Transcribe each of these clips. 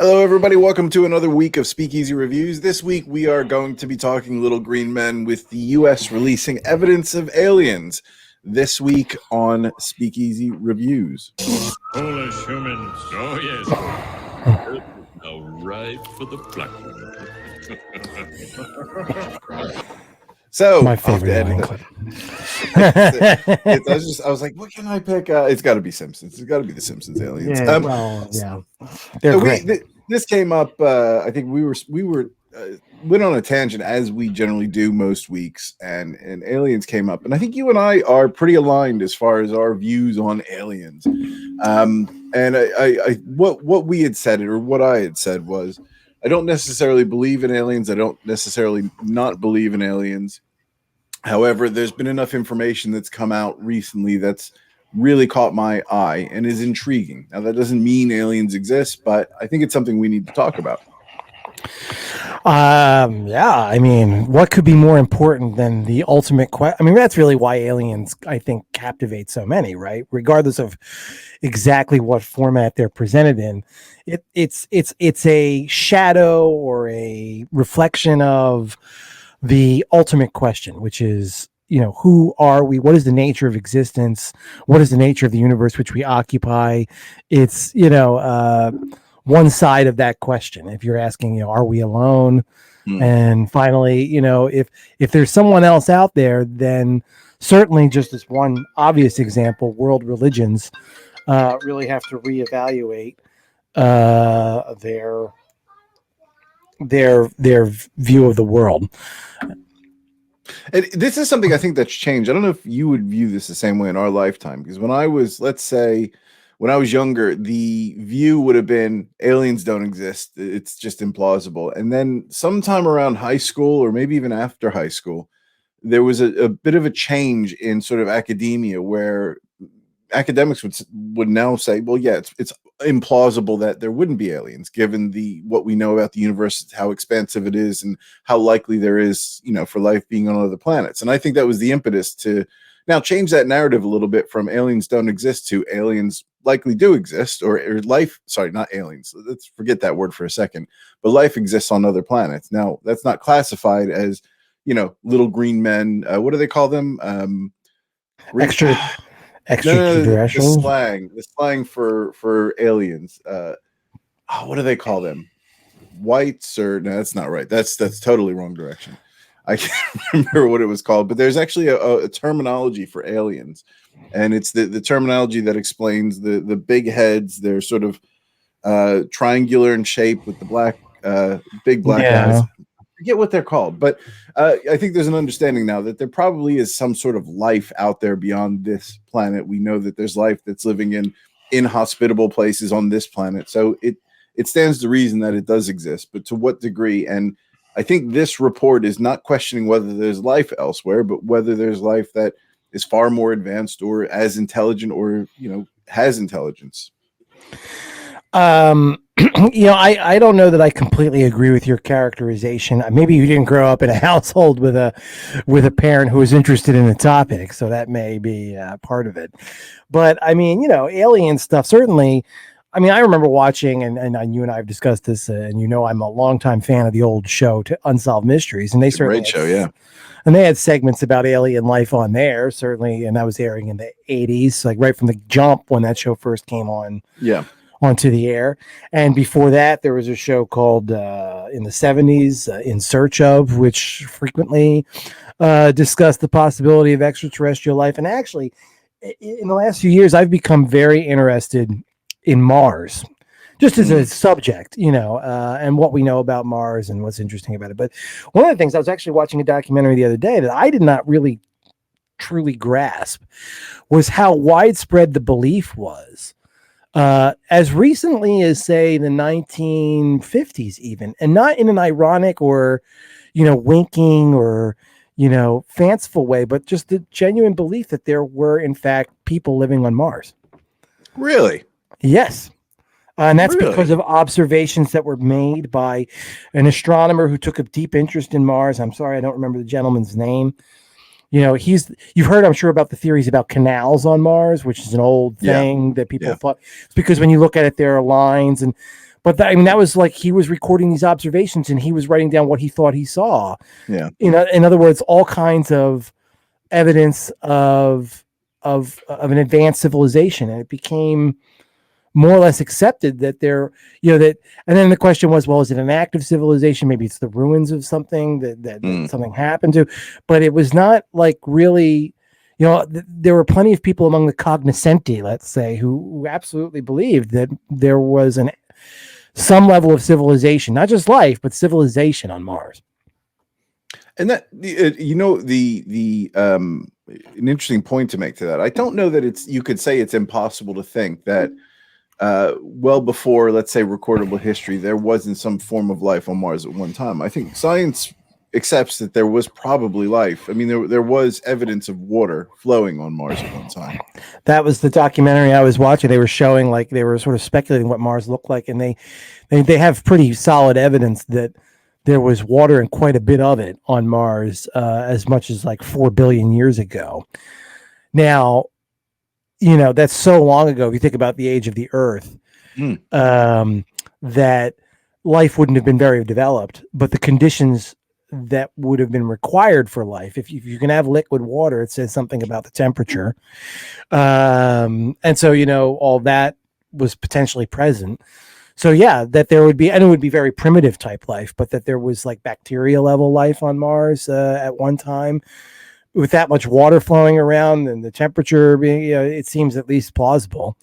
Hello, everybody. Welcome to another week of Speakeasy Reviews. This week, we are going to be talking Little Green Men with the U.S. releasing evidence of aliens. This week on Speakeasy Reviews. Polish humans. Oh, yes. Now, right for the plucking. So, My favorite line. I was like, what can I pick? It's got to be Simpsons. It's got to be the Simpsons aliens. Yeah, they're great. This came up. I think we went on a tangent as we generally do most weeks, and aliens came up, and I think you and I are pretty aligned as far as our views on aliens. And what we had said, or what I had said, was I don't necessarily believe in aliens. I don't necessarily not believe in aliens. However, there's been enough information that's come out recently that's really caught my eye and is intriguing. Now, that doesn't mean aliens exist, but I think it's something we need to talk about. Yeah, I mean, what could be more important than the ultimate question? I mean, that's really why aliens, I think, captivate so many, right? Regardless of exactly what format they're presented in, it's a shadow or a reflection of the ultimate question, which is, who are we? What is the nature of existence? What is the nature of the universe which we occupy? It's, one side of that question. If you're asking, are we alone? And finally, if there's someone else out there, then certainly, just as one obvious example, world religions really have to reevaluate their view of the world. And this is something I think that's changed. I don't know if you would view this the same way in our lifetime, because when I was, let's say, when I was younger, the view would have been aliens don't exist. It's just implausible. And then sometime around high school, or maybe even after high school, there was a bit of a change in sort of academia where academics would now say, well, yeah, it's implausible that there wouldn't be aliens, given what we know about the universe, how expansive it is, and how likely there is, for life being on other planets. And I think that was the impetus to now change that narrative a little bit from aliens don't exist to aliens likely do exist, or life. Sorry, not aliens. Let's forget that word for a second. But life exists on other planets. Now, that's not classified as, little green men. What do they call them? Extraterrestrial. The slang for aliens. What do they call them? Whites, or no, that's not right. That's totally wrong direction. I can't remember what it was called, but there's actually a terminology for aliens, and it's the terminology that explains the big heads. They're sort of triangular in shape with the big black eyes. I forget what they're called, but I think there's an understanding now that there probably is some sort of life out there beyond this planet. We know that there's life that's living in inhospitable places on this planet, so it stands to reason that it does exist, but to what degree? And I think this report is not questioning whether there's life elsewhere, but whether there's life that is far more advanced or as intelligent, or has intelligence. I don't know that I completely agree with your characterization. Maybe you didn't grow up in a household with a parent who was interested in the topic, so that may be part of it. But I mean, alien stuff, certainly. I mean, I remember watching, and you and I have discussed this, and I'm a longtime fan of the old show, Unsolved Mysteries, and they certainly great show, yeah. And they had segments about alien life on there, certainly, and that was airing in the 80s, like right from the jump when that show first came on. Yeah. Onto the air. And before that, there was a show called in the 70s, In Search Of, which frequently discussed the possibility of extraterrestrial life. And actually, in the last few years, I've become very interested in Mars, just as a subject, and what we know about Mars and what's interesting about it. But one of the things, I was actually watching a documentary the other day that I did not really truly grasp was how widespread the belief was. As recently as, say, the 1950s, even, and not in an ironic or, winking or, fanciful way, but just the genuine belief that there were, in fact, people living on Mars. Really? Yes. And that's Really? because of observations that were made by an astronomer who took a deep interest in Mars. I'm sorry, I don't remember the gentleman's name. You've heard, I'm sure, about the theories about canals on Mars, which is an old thing that people thought. It's because when you look at it, there are lines, But I mean, that was like he was recording these observations and he was writing down what he thought he saw. Yeah. In other words, all kinds of evidence of an advanced civilization, and it became more or less accepted that that. And then the question was, well, is it an active civilization? Maybe it's the ruins of something that something happened to, but it was not like really. There were plenty of people among the cognoscenti, let's say, who absolutely believed that there was some level of civilization, not just life, but civilization on Mars. And that an interesting point to make to that. I don't know that you could say it's impossible to think that well before, let's say, recordable history, there wasn't some form of life on Mars at one time. I think science accepts that there was probably life. I mean, there was evidence of water flowing on Mars at one time. That was the documentary I was watching. They were showing, like, they were sort of speculating what Mars looked like, and they have pretty solid evidence that there was water and quite a bit of it on Mars, as much as like 4 billion years ago. Now, that's so long ago. If you think about the age of the Earth, that life wouldn't have been very developed, but the conditions that would have been required for life, if you can have liquid water, it says something about the temperature. And so, all that was potentially present. So yeah, that there would be, and it would be very primitive type life, but that there was like bacteria level life on Mars at one time, with that much water flowing around and the temperature being, it seems at least plausible.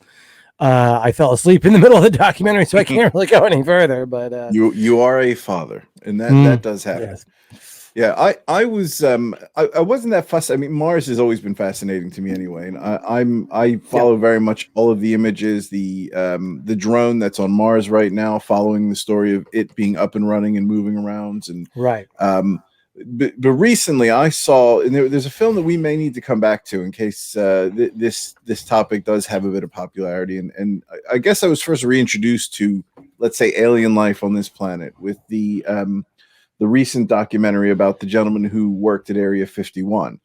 I fell asleep in the middle of the documentary, so I can't really go any further. But you are a father, and that does happen. Yes. Yeah, I wasn't that fussed. I mean, Mars has always been fascinating to me anyway, and I follow very much all of the images, the drone that's on Mars right now, following the story of it being up and running and moving around, and right. But recently I saw, and there's a film that we may need to come back to in case this topic does have a bit of popularity, and I guess I was first reintroduced to, let's say, alien life on this planet with the recent documentary about the gentleman who worked at Area 51.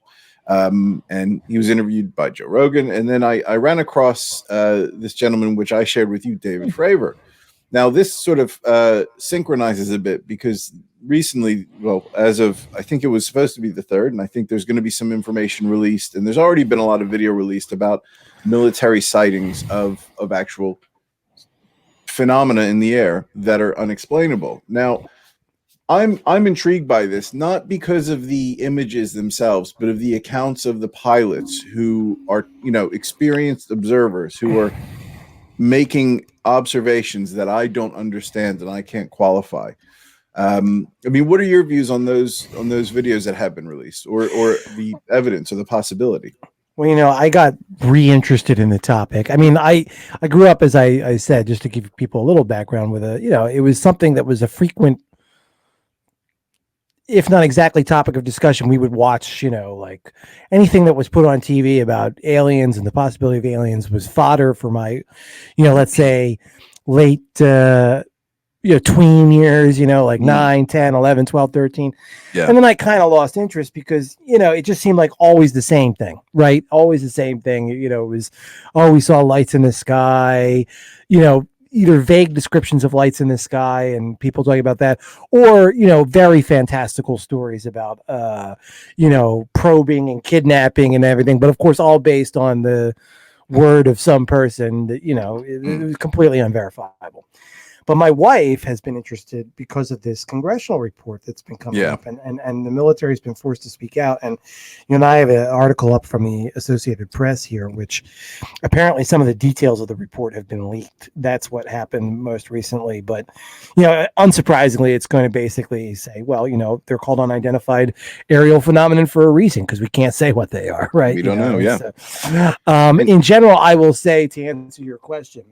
And he was interviewed by Joe Rogan. And then I ran across this gentleman, which I shared with you, David Fravor. Now, this sort of synchronizes a bit because recently, well, as of, I think it was supposed to be the 3rd, and I think there's going to be some information released, and there's already been a lot of video released about military sightings of actual phenomena in the air that are unexplainable. Now, I'm intrigued by this, not because of the images themselves, but of the accounts of the pilots who are, experienced observers who are making observations that I don't understand and I can't qualify. I mean, what are your views on those videos that have been released, or the evidence or the possibility? Well, I got reinterested in the topic. I mean, I grew up, as I said, just to give people a little background, with it was something that was a frequent, if not exactly topic of discussion. We would watch, like anything that was put on TV about aliens and the possibility of aliens was fodder for my, let's say late, tween years, like 9, 10, 11, 12, 13. Yeah. And then I kind of lost interest because, it just seemed like always the same thing, right? Always the same thing. It was, we saw lights in the sky, either vague descriptions of lights in the sky and people talking about that, or, very fantastical stories about, probing and kidnapping and everything. But of course, all based on the word of some person that, it was completely unverifiable. But my wife has been interested because of this congressional report that's been coming up, and the military has been forced to speak out. And I have an article up from the Associated Press here, which apparently some of the details of the report have been leaked. That's what happened most recently. But unsurprisingly, it's going to basically say, well, they're called unidentified aerial phenomenon for a reason, because we can't say what they are, right? We don't know. Yeah. So, in general, I will say, to answer your question,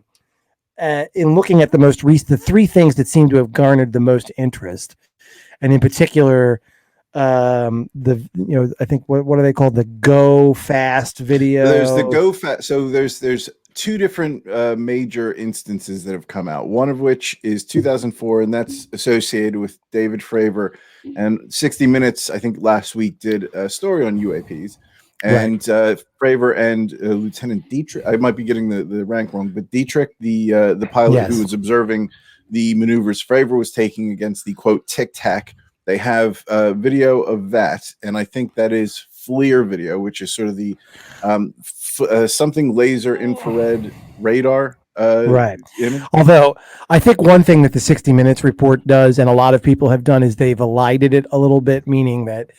in looking at the 3 things that seem to have garnered the most interest, and in particular, I think what are they called? The Go Fast video. There's the Go Fast. So there's 2 different major instances that have come out. One of which is 2004, and that's associated with David Fravor. And 60 Minutes, I think last week, did a story on UAPs. And Fravor and Lieutenant Dietrich, I might be getting the rank wrong, but Dietrich, the pilot who was observing the maneuvers Fravor was taking against the quote Tic Tac. They have a video of that, and I think that is FLIR video, which is sort of the something laser infrared radar Right. image. Although I think one thing that the 60 Minutes report does, and a lot of people have done, is they've elided it a little bit, meaning that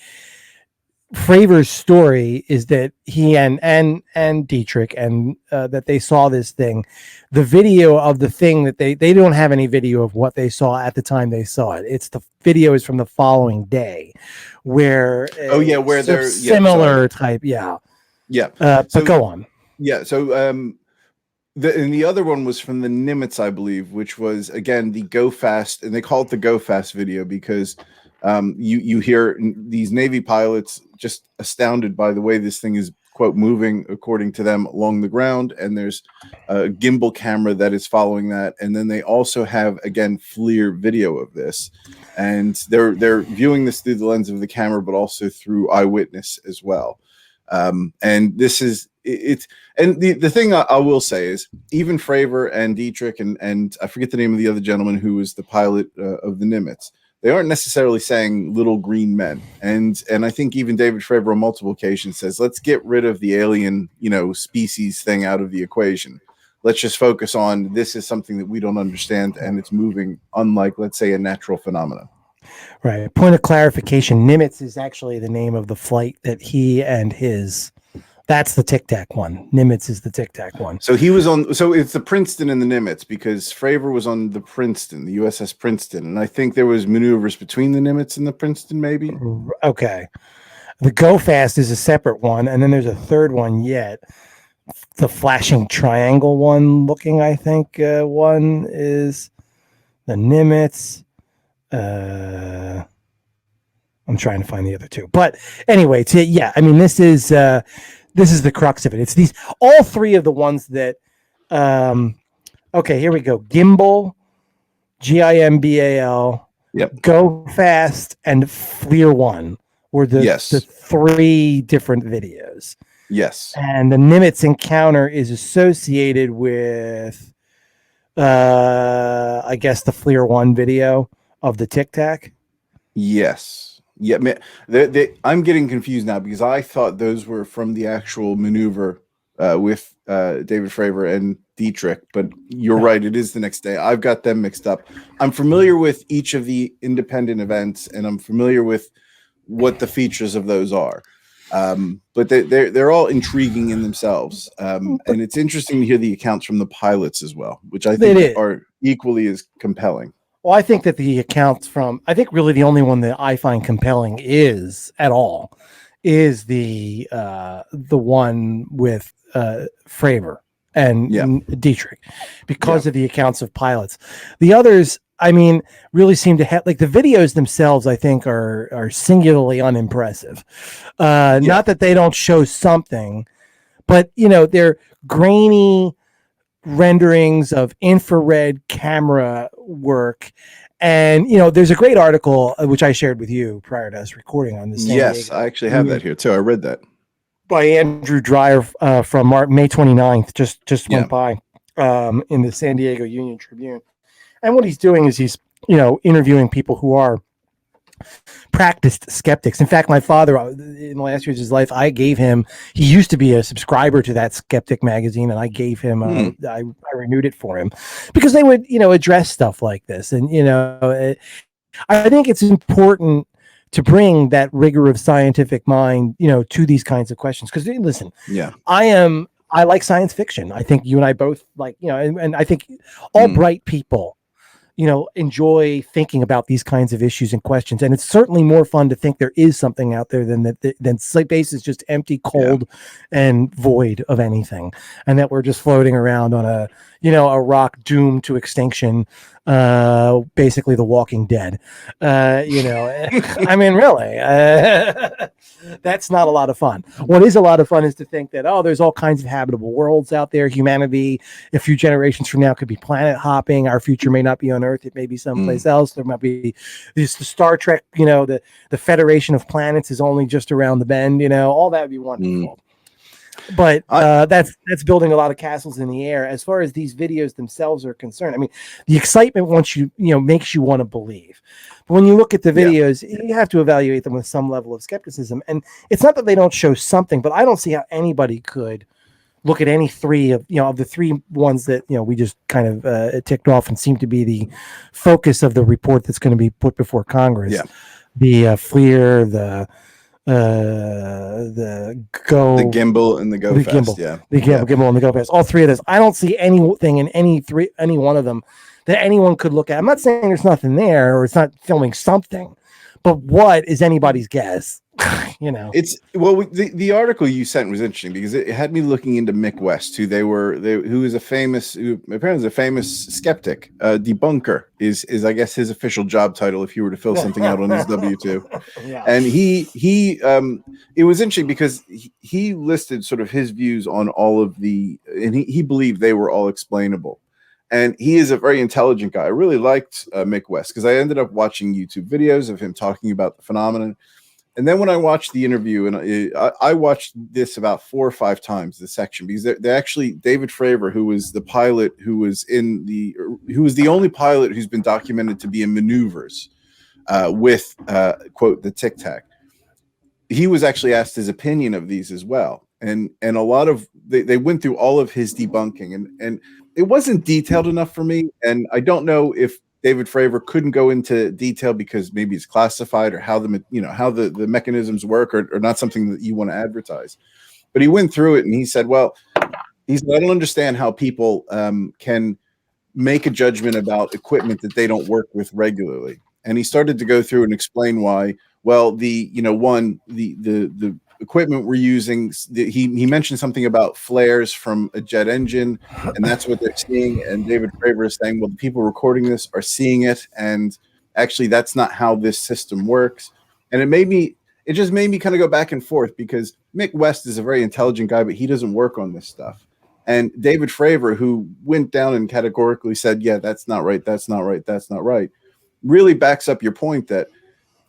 Fravor's story is that he and Dietrich and that they saw this thing. The video of the thing that they don't have any video of what they saw at the time they saw it. It's the video is from the following day, where where they're similar type, but go on. The other one was from the Nimitz, I believe, which was again the Go Fast, and they call it the Go Fast video because you hear these Navy pilots just astounded by the way this thing is quote moving according to them along the ground, and there's a gimbal camera that is following that, and then they also have again FLIR video of this, and they're viewing this through the lens of the camera, but also through eyewitness as well. And this is it's and the thing I will say is even Fravor and Dietrich and I forget the name of the other gentleman who was the pilot of the Nimitz. They aren't necessarily saying little green men, and I think even David Fravor on multiple occasions says, let's get rid of the alien, species thing out of the equation. Let's just focus on this is something that we don't understand, and it's moving unlike, let's say, a natural phenomenon. Right. Point of clarification: Nimitz is actually the name of the flight that he and his. That's the Tic Tac one. Nimitz is the Tic Tac one. So he was on. So it's the Princeton and the Nimitz because Fravor was on the Princeton, the USS Princeton, and I think there was maneuvers between the Nimitz and the Princeton, maybe. Okay. The Go Fast is a separate one, and then there's a third one yet. The flashing triangle one, looking. I think one is the Nimitz. I'm trying to find the other two, but anyway, this is the crux of it. It's these all three of the ones that okay, here we go. Gimbal, GIMBAL, yep. Go Fast, and FLIR One were the three different videos. Yes. And the Nimitz encounter is associated with I guess the FLIR One video of the Tic Tac. Yes. Yeah, man, I'm getting confused now because I thought those were from the actual maneuver with David Fravor and Dietrich, but you're right. It is the next day. I've got them mixed up. I'm familiar with each of the independent events, and I'm familiar with what the features of those are. But they're all intriguing in themselves, and it's interesting to hear the accounts from the pilots as well, which I think are equally as compelling. Well, I think that the accounts I think really the only one that I find compelling is the one with Fravor and Dietrich, because of the accounts of pilots. The others, I mean, really seem to have, like, the videos themselves, I think are singularly unimpressive. Not that they don't show something, but they're grainy renderings of infrared camera work. And there's a great article which I shared with you prior to us recording on this. Yes, I actually have that here too. I read that by Andrew Dreyer from May 29th. Just went by in the San Diego Union Tribune. And what he's doing is he's interviewing people who are practiced skeptics. In fact, my father, in the last years of his life, he used to be a subscriber to that Skeptic magazine, and I gave him I renewed it for him because they would address stuff like this. And I think it's important to bring that rigor of scientific mind to these kinds of questions, because listen, I like science fiction. I think you and I both like, and I think all bright people enjoy thinking about these kinds of issues and questions. And it's certainly more fun to think there is something out there than space is just empty, cold, and void of anything. And that we're just floating around on a rock doomed to extinction, basically The Walking Dead. I mean, really, that's not a lot of fun. What is a lot of fun is to think that, there's all kinds of habitable worlds out there. Humanity, a few generations from now, could be planet hopping. Our future may not be on Earth. It may be someplace else. There might be the Star Trek, the Federation of Planets is only just around the bend, all that would be wonderful. But I, that's building a lot of castles in the air. As far as these videos themselves are concerned, I mean, the excitement once makes you want to believe. But when you look at the yeah. videos, you have to evaluate them with some level of skepticism. And it's not that they don't show something, but I don't see how anybody could look at any three of the three ones that we just kind of ticked off and seem to be the focus of the report that's going to be put before Congress. Yeah. The FLIR, the Go, The gimbal and the Go the Fast. gimbal, Yeah. the gimbal and the Go Fast. All three of those. I don't see anything in any one of them that anyone could look at. I'm not saying there's nothing there or it's not filming something, but what is anybody's guess? It's the article you sent was interesting because it had me looking into Mick West, who is apparently is a famous skeptic. Debunker is I guess his official job title if you were to fill something out on his W-2. Yeah. And it was interesting because he listed sort of his views on all of and he believed they were all explainable. And he is a very intelligent guy. I really liked Mick West because I ended up watching YouTube videos of him talking about the phenomenon. And then when I watched the interview, and I watched this about 4 or 5 times, this section, because they actually, David Fravor, who was the pilot, who was the only pilot who's been documented to be in maneuvers with, quote, the Tic Tac. He was actually asked his opinion of these as well. And a lot of, they went through all of his debunking, and it wasn't detailed enough for me. And I don't know if David Fravor couldn't go into detail because maybe it's classified or how the mechanisms work or not something that you want to advertise. But he went through it and he said, I don't understand how people can make a judgment about equipment that they don't work with regularly. And he started to go through and explain why. Well, the equipment we're using, he mentioned something about flares from a jet engine, and that's what they're seeing. And David Fravor is saying, well, the people recording this are seeing it, and actually that's not how this system works. And it just made me kind of go back and forth because Mick West is a very intelligent guy, but he doesn't work on this stuff. And David Fravor, who went down and categorically said, yeah, that's not right, that's not right, that's not right, really backs up your point that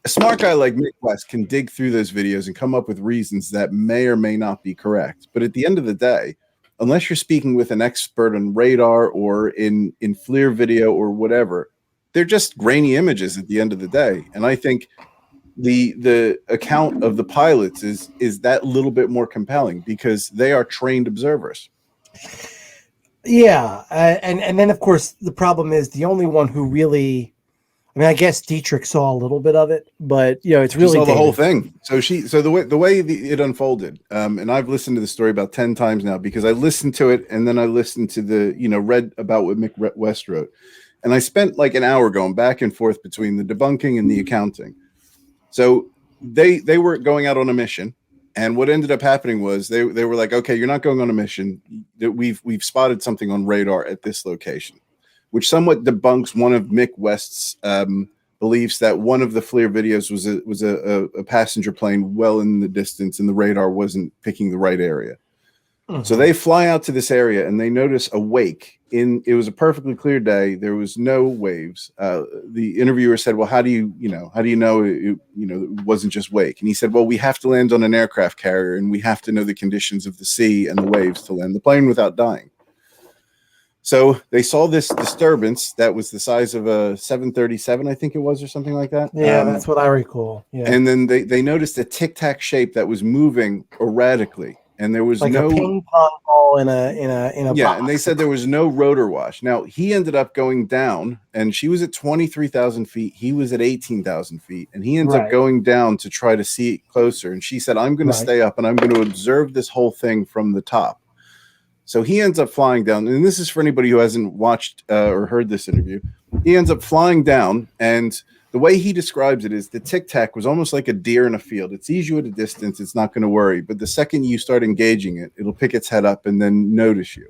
a smart guy like Mick West can dig through those videos and come up with reasons that may or may not be correct. But at the end of the day, unless you're speaking with an expert on radar or in FLIR video or whatever, they're just grainy images at the end of the day. And I think the account of the pilots is that little bit more compelling because they are trained observers. Yeah, and then of course the problem is the only one who really, I mean, I guess Dietrich saw a little bit of it, but it's really she saw the David. whole thing. So the way it unfolded, and I've listened to the story about 10 times now because I listened to it and then I listened to read about what Mick West wrote, and I spent like an hour going back and forth between the debunking and the accounting. So they were going out on a mission. And what ended up happening was they were like, okay, you're not going on a mission. We've spotted something on radar at this location, which somewhat debunks one of Mick West's beliefs that one of the FLIR videos was a passenger plane well in the distance and the radar wasn't picking the right area. Mm-hmm. So they fly out to this area and they notice a wake. It was a perfectly clear day. There was no waves. The interviewer said, well, how do you know it wasn't just wake? And he said, well, we have to land on an aircraft carrier and we have to know the conditions of the sea and the waves to land the plane without dying. So they saw this disturbance that was the size of a 737, I think it was, or something like that. Yeah, that's what I recall. Yeah. And then they noticed a Tic Tac shape that was moving erratically. And there was like no a ping pong ball in a yeah, box. and they said there was no rotor wash. Now he ended up going down, and she was at 23,000 feet. He was at 18,000 feet, and he ends up going down to try to see it closer. And she said, "I'm going to stay up, and I'm going to observe this whole thing from the top." So he ends up flying down, and this is for anybody who hasn't watched or heard this interview. He ends up flying down, and the way he describes it is the Tic Tac was almost like a deer in a field. It sees you at a distance. It's not going to worry. But the second you start engaging it, it'll pick its head up and then notice you.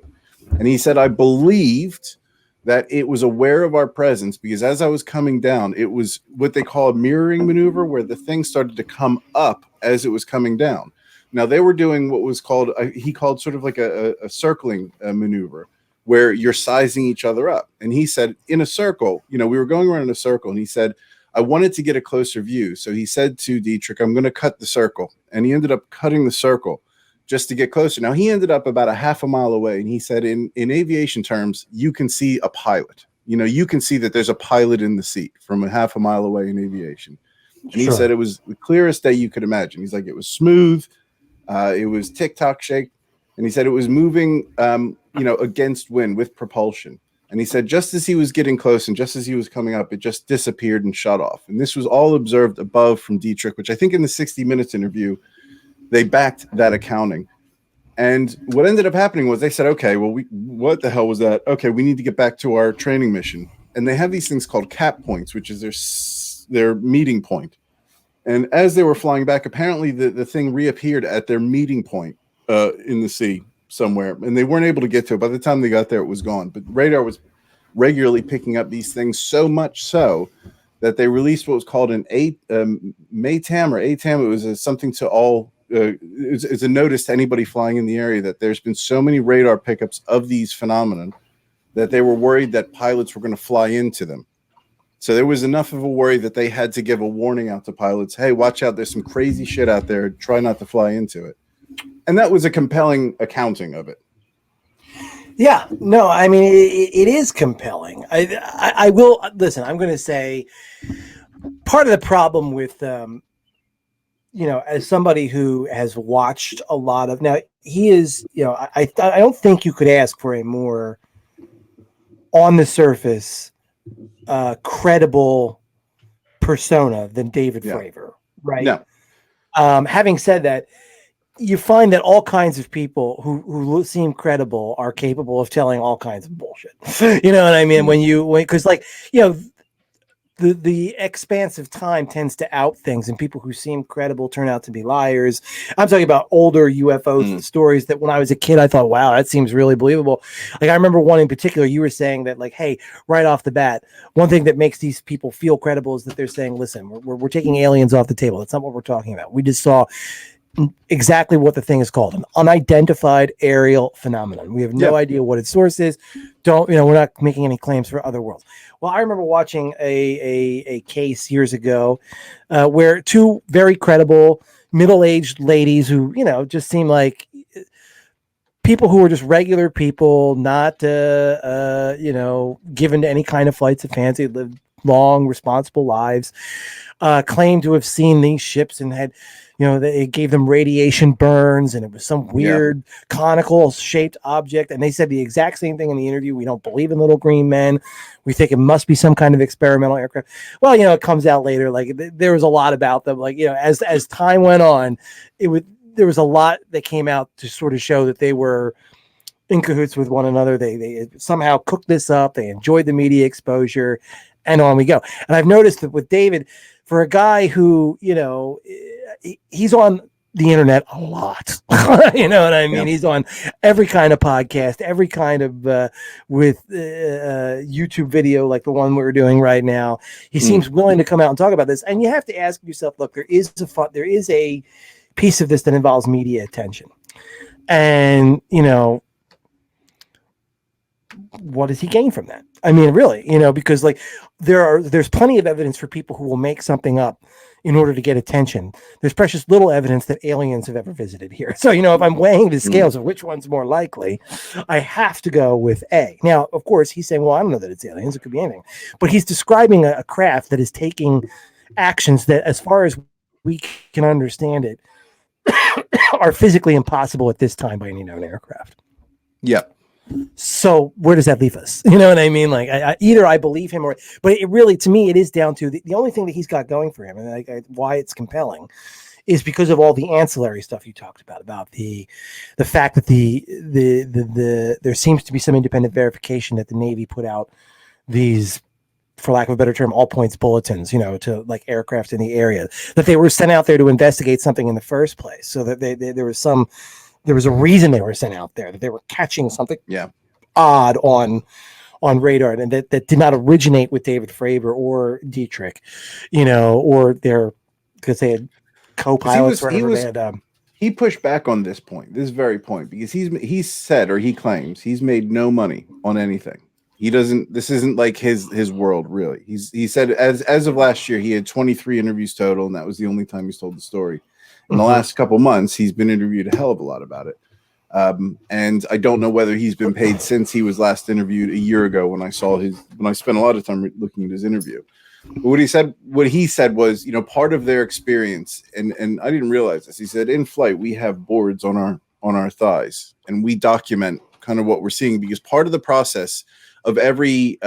And he said, I believed that it was aware of our presence because as I was coming down, it was what they call a mirroring maneuver where the thing started to come up as it was coming down. Now, they were doing what was called, he called sort of like a circling maneuver, where you're sizing each other up. And he said, in a circle, we were going around in a circle, and he said, I wanted to get a closer view. So he said to Dietrich, I'm going to cut the circle. And he ended up cutting the circle. just to get closer. Now he ended up about a half a mile away, and he said in aviation terms, you can see a pilot. You can see that there's a pilot in the seat from a half a mile away in aviation. And he said it was the clearest day you could imagine. He's like, it was smooth. It was tick-tock shake. And he said it was moving, against wind with propulsion. And he said just as he was getting close and just as he was coming up, it just disappeared and shut off. And this was all observed above from Dietrich, which I think in the 60 Minutes interview, they backed that accounting. And what ended up happening was they said, okay, well, what the hell was that? Okay, we need to get back to our training mission. And they have these things called cap points, which is their meeting point. And as they were flying back, apparently the thing reappeared at their meeting point in the sea somewhere, and they weren't able to get to it. By the time they got there, it was gone. But radar was regularly picking up these things, so much so that they released what was called an MATAM or ATAM. It was something to all. It's a notice to anybody flying in the area that there's been so many radar pickups of these phenomenon that they were worried that pilots were going to fly into them. So there was enough of a worry that they had to give a warning out to pilots. Hey, watch out. There's some crazy shit out there. Try not to fly into it. And that was a compelling accounting of it. Yeah, no, I mean, it is compelling. I will listen. I'm going to say part of the problem with, as somebody who has watched a lot of, now he is, I don't think you could ask for a more on the surface, credible persona than David Fravor, right? No. Having said that, you find that all kinds of people who seem credible are capable of telling all kinds of bullshit. You know what I mean? Because the expanse of time tends to out things, and people who seem credible turn out to be liars. I'm talking about older UFO stories that when I was a kid, I thought, wow, that seems really believable. Like I remember one in particular, you were saying that like, hey, right off the bat, one thing that makes these people feel credible is that they're saying, listen, we're taking aliens off the table. That's not what we're talking about. We just saw exactly what the thing is called, an unidentified aerial phenomenon. We have no idea what its source is. We're not making any claims for other worlds. Well, I remember watching a case years ago where two very credible middle-aged ladies who, just seem like people who were just regular people, not, given to any kind of flights of fancy, lived long, responsible lives, claimed to have seen these ships and had, it gave them radiation burns, and it was some weird conical shaped object. And they said the exact same thing in the interview. We don't believe in little green men. We think it must be some kind of experimental aircraft. Well, it comes out later. Like there was a lot about them. Like, as time went on, there was a lot that came out to sort of show that they were in cahoots with one another. They somehow cooked this up. They enjoyed the media exposure, and on we go. And I've noticed that with David, for a guy who, he's on the internet a lot. You know what I mean? Yeah. He's on every kind of podcast, every kind of with YouTube video like the one we're doing right now. He seems willing to come out and talk about this. And you have to ask yourself, look, there is a piece of this that involves media attention. And, what does he gain from that? I mean, really, because like there's plenty of evidence for people who will make something up in order to get attention. There's precious little evidence that aliens have ever visited here. So, if I'm weighing the scales of which one's more likely, I have to go with A. Now, of course, he's saying, well, I don't know that it's aliens. It could be anything. But he's describing a craft that is taking actions that, as far as we can understand it, are physically impossible at this time by any known aircraft. Yeah. So where does that leave us? You know what I mean? Like either I believe him but it really, to me, it is down to the only thing that he's got going for him, and why it's compelling is because of all the ancillary stuff you talked about the fact that the there seems to be some independent verification that the Navy put out these, for lack of a better term, all points bulletins, to like aircraft in the area, that they were sent out there to investigate something in the first place. So that there was a reason they were sent out there, that they were catching something odd on radar, and that did not originate with David Fravor or Dietrich, or because they had co-pilots. He pushed back on this very point, because he's said, or he claims, he's made no money on anything. This isn't like his world, really. He said as of last year, he had 23 interviews total, and that was the only time he's told the story. In the last couple months, he's been interviewed a hell of a lot about it. And I don't know whether he's been paid since he was last interviewed a year ago when I spent a lot of time looking at his interview. But what he said was, part of their experience, and I didn't realize this. He said, in flight, we have boards on our thighs, and we document kind of what we're seeing, because part of the process of every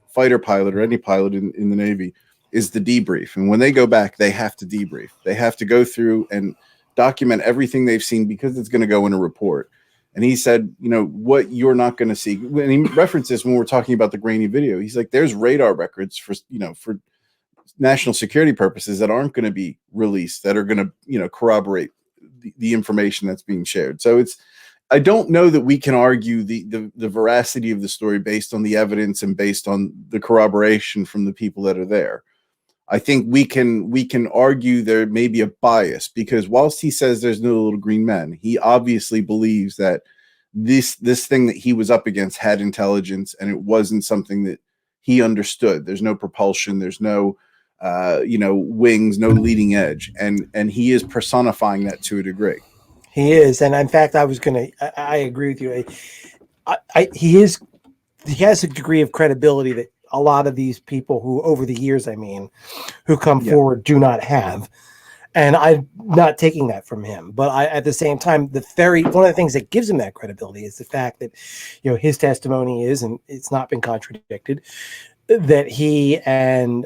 fighter pilot or any pilot in the Navy is the debrief. And when they go back, they have to debrief. They have to go through and document everything they've seen, because it's going to go in a report. And he said, what you're not going to see, and he referenced this when we're talking about the grainy video. He's like, there's radar records for national security purposes that aren't going to be released, that are going to, corroborate the information that's being shared. So I don't know that we can argue the veracity of the story based on the evidence and based on the corroboration from the people that are there. I think we can argue there may be a bias, because whilst he says there's no little green men, he obviously believes that this thing that he was up against had intelligence, and it wasn't something that he understood. There's no propulsion, there's no wings, no leading edge, and he is personifying that to a degree. He is, and in fact, I agree with you. He has a degree of credibility that a lot of these people who, over the years, who come forward do not have. And I'm not taking that from him. But at the same time, one of the things that gives him that credibility is the fact that, his testimony is, and it's not been contradicted, that he and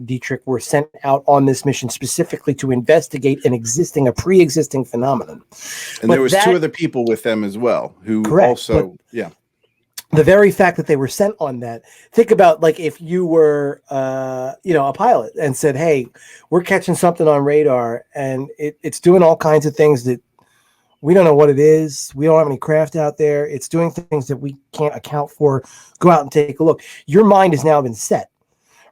Dietrich were sent out on this mission specifically to investigate a pre-existing phenomenon. And there was two other people with them as well who also, the very fact that they were sent on that, think about, like, if you were, a pilot and said, hey, we're catching something on radar and it's doing all kinds of things that we don't know what it is. We don't have any craft out there. It's doing things that we can't account for. Go out and take a look. Your mind has now been set,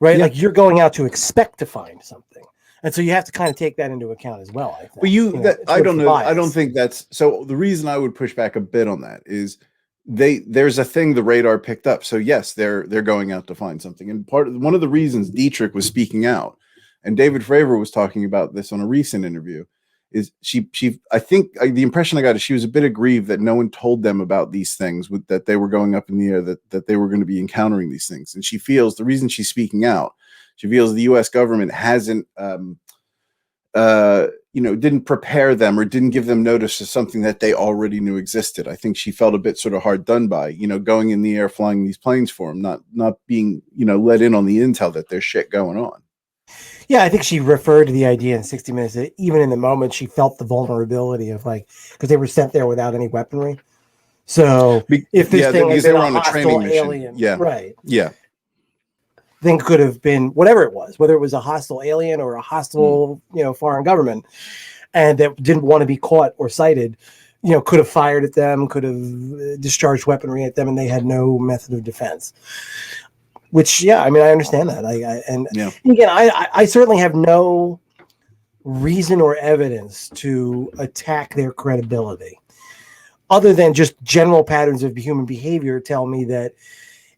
right? Yeah. Like, you're going out to expect to find something. And so you have to kind of take that into account as well, I think. Well, I don't know. I don't think that's so. The reason I would push back a bit on that is there's a thing the radar picked up. So yes, they're going out to find something. And one of the reasons Dietrich was speaking out, and David Fravor was talking about this on a recent interview, is I think the impression I got is she was a bit aggrieved that no one told them about these things, that they were going up in the air, that they were going to be encountering these things. And she feels the reason she's speaking out, she feels the U.S. government hasn't, didn't prepare them or didn't give them notice of something that they already knew existed. I think she felt a bit sort of hard done by, going in the air, flying these planes for them, not being, let in on the intel that there's shit going on. Yeah, I think she referred to the idea in 60 Minutes that even in the moment she felt the vulnerability of, because they were sent there without any weaponry. So if this thing had been a hostile alien, right? Yeah, thing could have been whatever it was, whether it was a hostile alien or a hostile, foreign government, and that didn't want to be caught or cited, could have fired at them, could have discharged weaponry at them, and they had no method of defense. Which, I understand that. Again, I certainly have no reason or evidence to attack their credibility, other than just general patterns of human behavior tell me that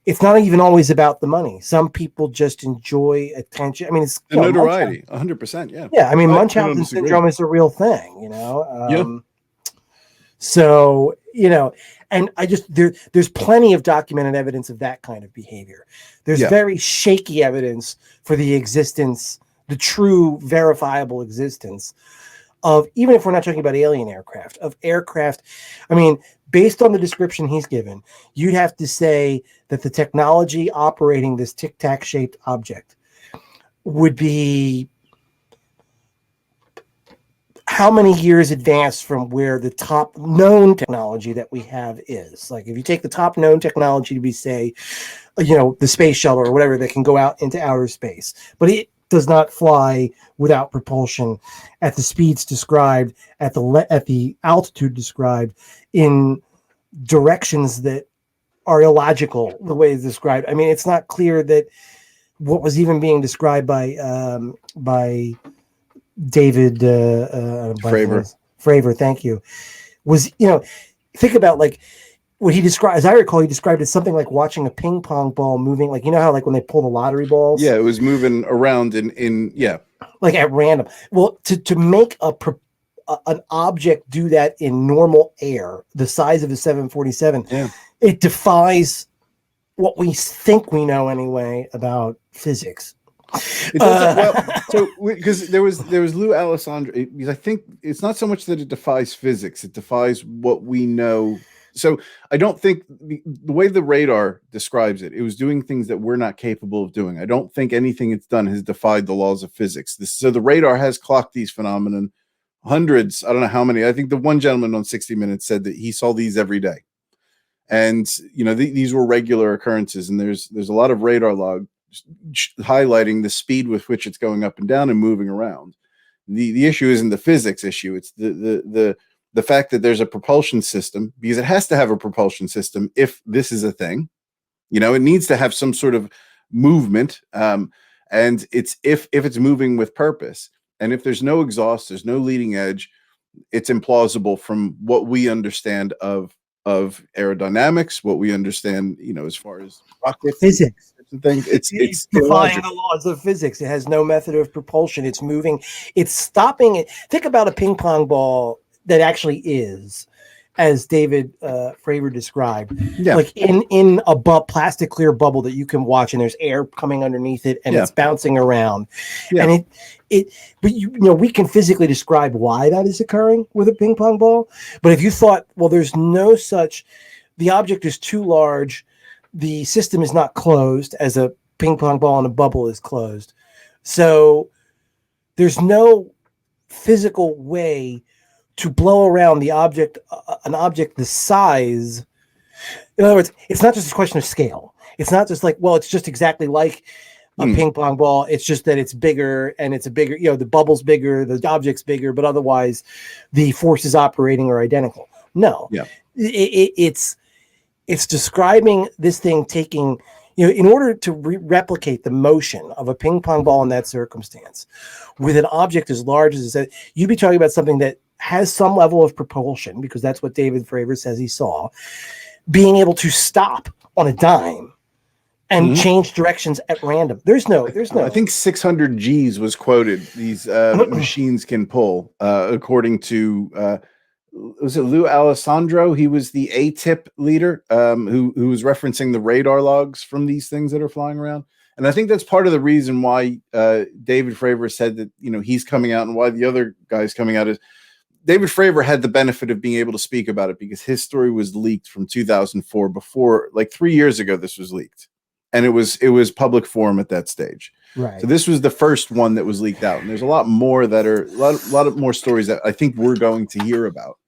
it's not even always about the money. Some people just enjoy attention. It's the notoriety, 100%. Yeah. Yeah. Munchausen syndrome is a real thing, So, and there's plenty of documented evidence of that kind of behavior. There's very shaky evidence for the true verifiable existence of, even if we're not talking about alien aircraft, of aircraft. Based on the description he's given, you'd have to say that the technology operating this Tic Tac shaped object would be how many years advanced from where the top known technology that we have is. Like, if you take the top known technology to be, say, the space shuttle or whatever that can go out into outer space, but it does not fly without propulsion at the speeds described, at the altitude described, in directions that are illogical the way it's described. It's not clear that what was even being described by David Fravor, thank you, was, think about, like, what he described, as I recall, he described it as something like watching a ping pong ball moving, like, how, like, when they pull the lottery balls? Yeah, it was moving around in like, at random. Well, to make a an object do that in normal air, the size of a 747, it defies what we think we know anyway about physics. It doesn't, well, so because there was Lou Alessandro, because I think it's not so much that it defies physics, it defies what we know. So I don't think the way the radar describes it, it was doing things that we're not capable of doing. I don't think anything it's done has defied the laws of physics. So the radar has clocked these phenomenon hundreds. I don't know how many. I think the one gentleman on 60 Minutes said that he saw these every day, and these were regular occurrences. And there's a lot of radar log highlighting the speed with which it's going up and down and moving around. The issue isn't the physics issue; it's the fact that there's a propulsion system, because it has to have a propulsion system if this is a thing. It needs to have some sort of movement, and it's if it's moving with purpose. And if there's no exhaust, there's no leading edge, it's implausible from what we understand of aerodynamics, what we understand, as far as rocket physics. Things. It's defying the laws of physics. It has no method of propulsion. It's moving. It's stopping it. Think about a ping pong ball that actually is, as David Fravor described, like in a plastic clear bubble that you can watch, and there's air coming underneath it, and it's bouncing around. And but we can physically describe why that is occurring with a ping pong ball. But if you thought, well, there's no such, the object is too large, the system is not closed as a ping pong ball in a bubble is closed, so there's no physical way to blow around the object, an object the size. In other words, it's not just a question of scale. It's not just like, well, it's just exactly like a ping pong ball. It's just that it's bigger, and it's a bigger, the bubble's bigger, the object's bigger, but otherwise the forces operating are identical. No, it's describing this thing taking, in order to replicate the motion of a ping pong ball in that circumstance with an object as large as it, you'd be talking about something that has some level of propulsion, because that's what David Fravor says he saw, being able to stop on a dime and change directions at random. There's no. I think 600 G's was quoted. These machines can pull, according to. Was it Lou Alessandro? He was the ATIP leader, who was referencing the radar logs from these things that are flying around. And I think that's part of the reason why David Fravor said that, he's coming out, and why the other guy's coming out is David Fravor had the benefit of being able to speak about it, because his story was leaked from 2004, before, like 3 years ago, this was leaked, and it was public forum at that stage. Right. So this was the first one that was leaked out, and there's a lot more that are a lot of more stories that I think we're going to hear about.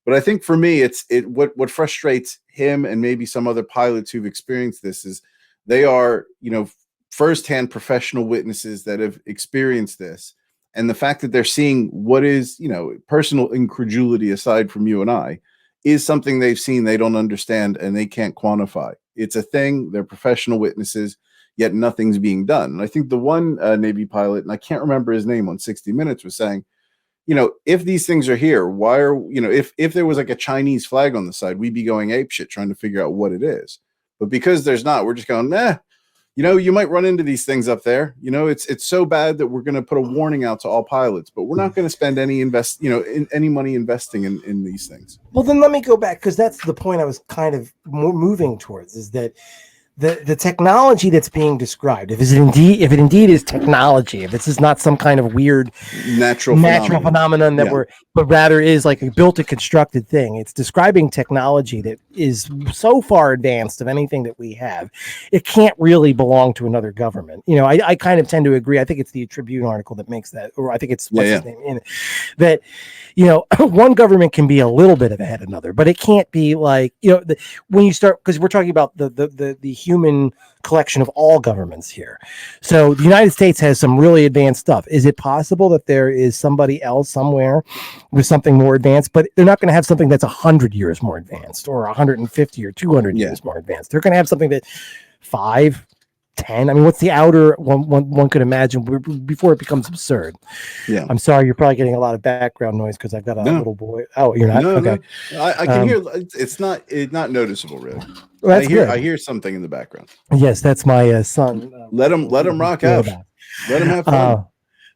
But I think for me, what frustrates him and maybe some other pilots who've experienced this is they are, firsthand professional witnesses that have experienced this. And the fact that they're seeing what is, personal incredulity aside from you and I, is something they've seen, they don't understand, and they can't quantify. It's a thing. They're professional witnesses, yet nothing's being done. And I think the one Navy pilot, and I can't remember his name, on 60 Minutes was saying, if these things are here, why are, if there was like a Chinese flag on the side, we'd be going apeshit trying to figure out what it is. But because there's not, we're just going, you might run into these things up there. It's so bad that we're going to put a warning out to all pilots, but we're not going to spend any any money investing in these things. Well, then let me go back, because that's the point I was kind of more moving towards, is that the technology that's being described, if it indeed is technology, if this is not some kind of weird natural phenomenon that but rather is like a built and constructed thing, it's describing technology that is so far advanced of anything that we have, it can't really belong to another government. I kind of tend to agree. I think it's the Tribune article that makes that, or I think it's his name in it, that one government can be a little bit ahead of another, but it can't be like, when you start, because we're talking about the human collection of all governments here. So the United States has some really advanced stuff. Is it possible that there is somebody else somewhere with something more advanced, but they're not going to have something that's 100 years more advanced, or 150 or 200 years more advanced? They're going to have something that 5, 10. I mean, what's the outer one could imagine before it becomes absurd? Yeah. I'm sorry, you're probably getting a lot of background noise because I've got a little boy. Oh, you're not? Okay. No. I can hear. It's not noticeable, really. Well, I hear something in the background. Yes, that's my son. Let him rock out. Let him have fun.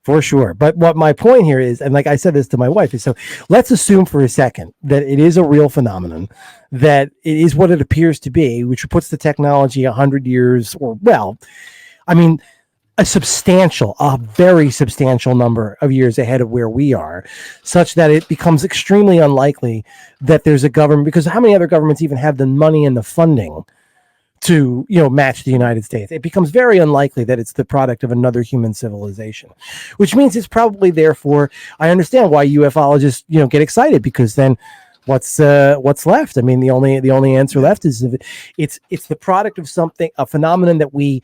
For sure. But what my point here is, and like I said this to my wife, is so let's assume for a second that it is a real phenomenon, that it is what it appears to be, which puts the technology 100 years, or, well, I mean, a very substantial number of years ahead of where we are, such that it becomes extremely unlikely that there's a government, because how many other governments even have the money and the funding to, match the United States? It becomes very unlikely that it's the product of another human civilization, which means it's probably, therefore, I understand why ufologists, get excited, because then what's left? I mean, the only answer left is if it's the product of something, a phenomenon that we,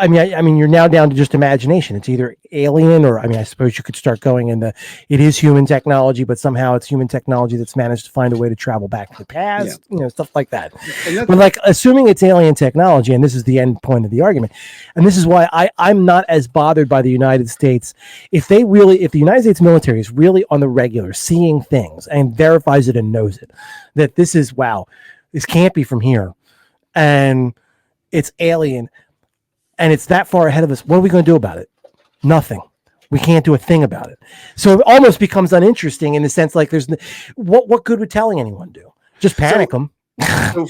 I mean, you're now down to just imagination. It's either alien, or, I mean, I suppose you could start going into, it is human technology, but somehow it's human technology that's managed to find a way to travel back to the past, stuff like that. But like, assuming it's alien technology, and this is the end point of the argument, and this is why I'm not as bothered by the United States. If the United States military is really on the regular seeing things and verifies it and knows it, that this is, wow, this can't be from here, and it's alien, and it's that far ahead of us, what are we going to do about it? Nothing. We can't do a thing about it. So it almost becomes uninteresting in the sense, like, there's what good would telling anyone do? Just panic them. So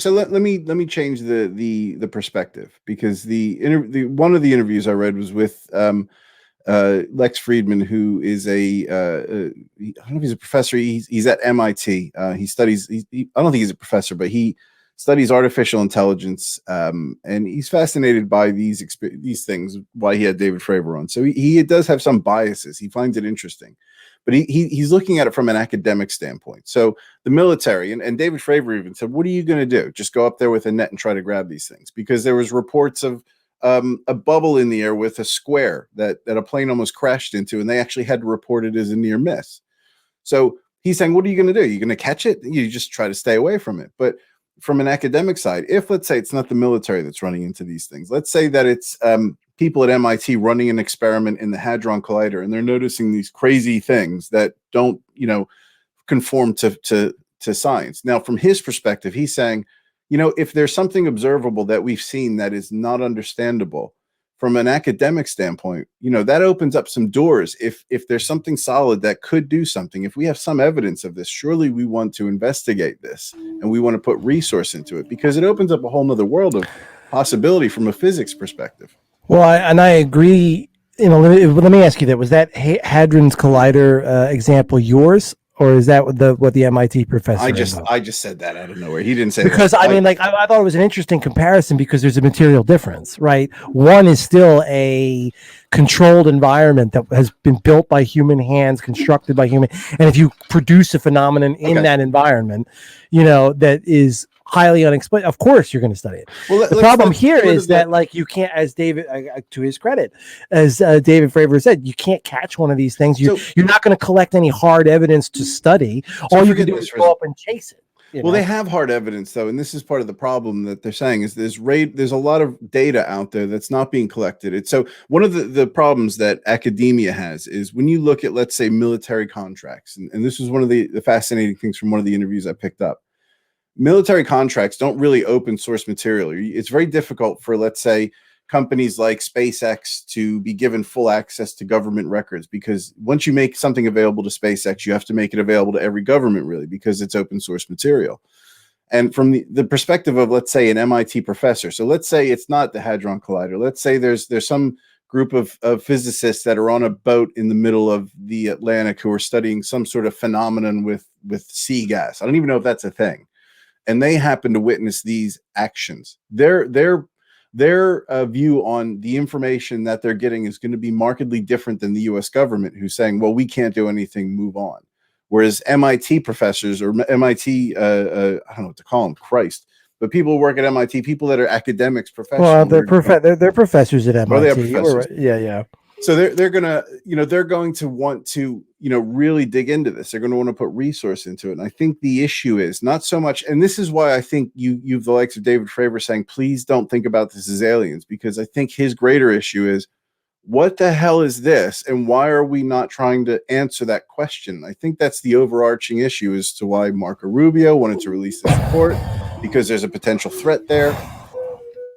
let me change the perspective, because the one of the interviews I read was with Lex Friedman, who is I don't know if he's a professor. He's at MIT. He studies. I don't think he's a professor, but he studies artificial intelligence, and he's fascinated by these things. Why he had David Fravor on, so he does have some biases. He finds it interesting, but he's looking at it from an academic standpoint. So the military, and David Fravor even said, "What are you going to do? Just go up there with a net and try to grab these things?" Because there was reports of a bubble in the air with a square that a plane almost crashed into, and they actually had to report it as a near miss. So he's saying, "What are you going to do? You're going to catch it? You just try to stay away from it." But from an academic side, if, let's say, it's not the military that's running into these things, let's say that it's people at MIT running an experiment in the Hadron Collider, and they're noticing these crazy things that don't, conform to science. Now, from his perspective, he's saying, if there's something observable that we've seen that is not understandable from an academic standpoint, that opens up some doors. If there's something solid that could do something, if we have some evidence of this, surely we want to investigate this, and we want to put resource into it, because it opens up a whole nother world of possibility from a physics perspective. Well, I agree. Let me ask you that. Was that Hadron's Collider example yours? Or is that what the MIT professor? I just said that out of nowhere. He didn't say because that. I thought it was an interesting comparison, because there's a material difference, right? One is still a controlled environment that has been built by human hands, constructed by human, and if you produce a phenomenon in that environment, that is highly unexplained, of course you're going to study it. Well, the problem here is that, like, you can't, as David, to his credit, as David Fravor said, you can't catch one of these things. You're not going to collect any hard evidence to study. All you can do is go up and chase it. Well, they have hard evidence, though, and this is part of the problem that they're saying is there's a lot of data out there that's not being collected. So one of the problems that academia has is when you look at, let's say, military contracts, and this was one of the fascinating things from one of the interviews I picked up. Military contracts don't really open source material. It's very difficult for, let's say, companies like SpaceX to be given full access to government records, because once you make something available to SpaceX, you have to make it available to every government, really, because it's open source material. And from the perspective of, let's say, an MIT professor, so let's say it's not the Hadron Collider. Let's say there's some group of physicists that are on a boat in the middle of the Atlantic who are studying some sort of phenomenon with sea gas. I don't even know if that's a thing. And they happen to witness these actions. Their view on the information that they're getting is going to be markedly different than the U.S. government, who's saying, well, we can't do anything, move on. Whereas MIT professors, or MIT, I don't know what to call them, Christ, but people who work at MIT, people that are academics, professionals. Well, they're professors at MIT. Oh, they are professors. Yeah. So they're gonna, they're going to want to, really dig into this. They're going to want to put resource into it. And I think the issue is not so much, and this is why I think you've the likes of David Fravor saying, please don't think about this as aliens, because I think his greater issue is, what the hell is this? And why are we not trying to answer that question? I think that's the overarching issue as to why Marco Rubio wanted to release this report, because there's a potential threat there.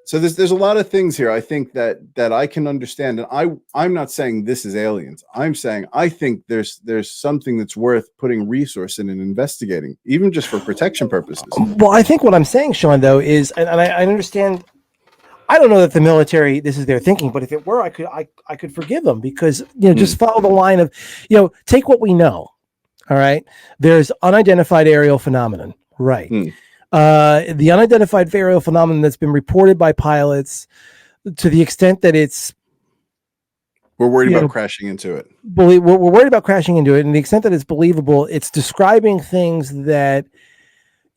So there's a lot of things here I think that I can understand, and I'm not saying this is aliens. I'm saying I think there's something that's worth putting resource in and investigating, even just for protection purposes. Well, I think what I'm saying, Sean, though, is, and I understand. I don't know that the military, this is their thinking, but if it were, I could forgive them, because, just follow the line of, take what we know. All right. There's unidentified aerial phenomenon. Right. The unidentified aerial phenomenon that's been reported by pilots, to the extent that we're worried about crashing into it. We're worried about crashing into it, and the extent that it's believable, it's describing things that,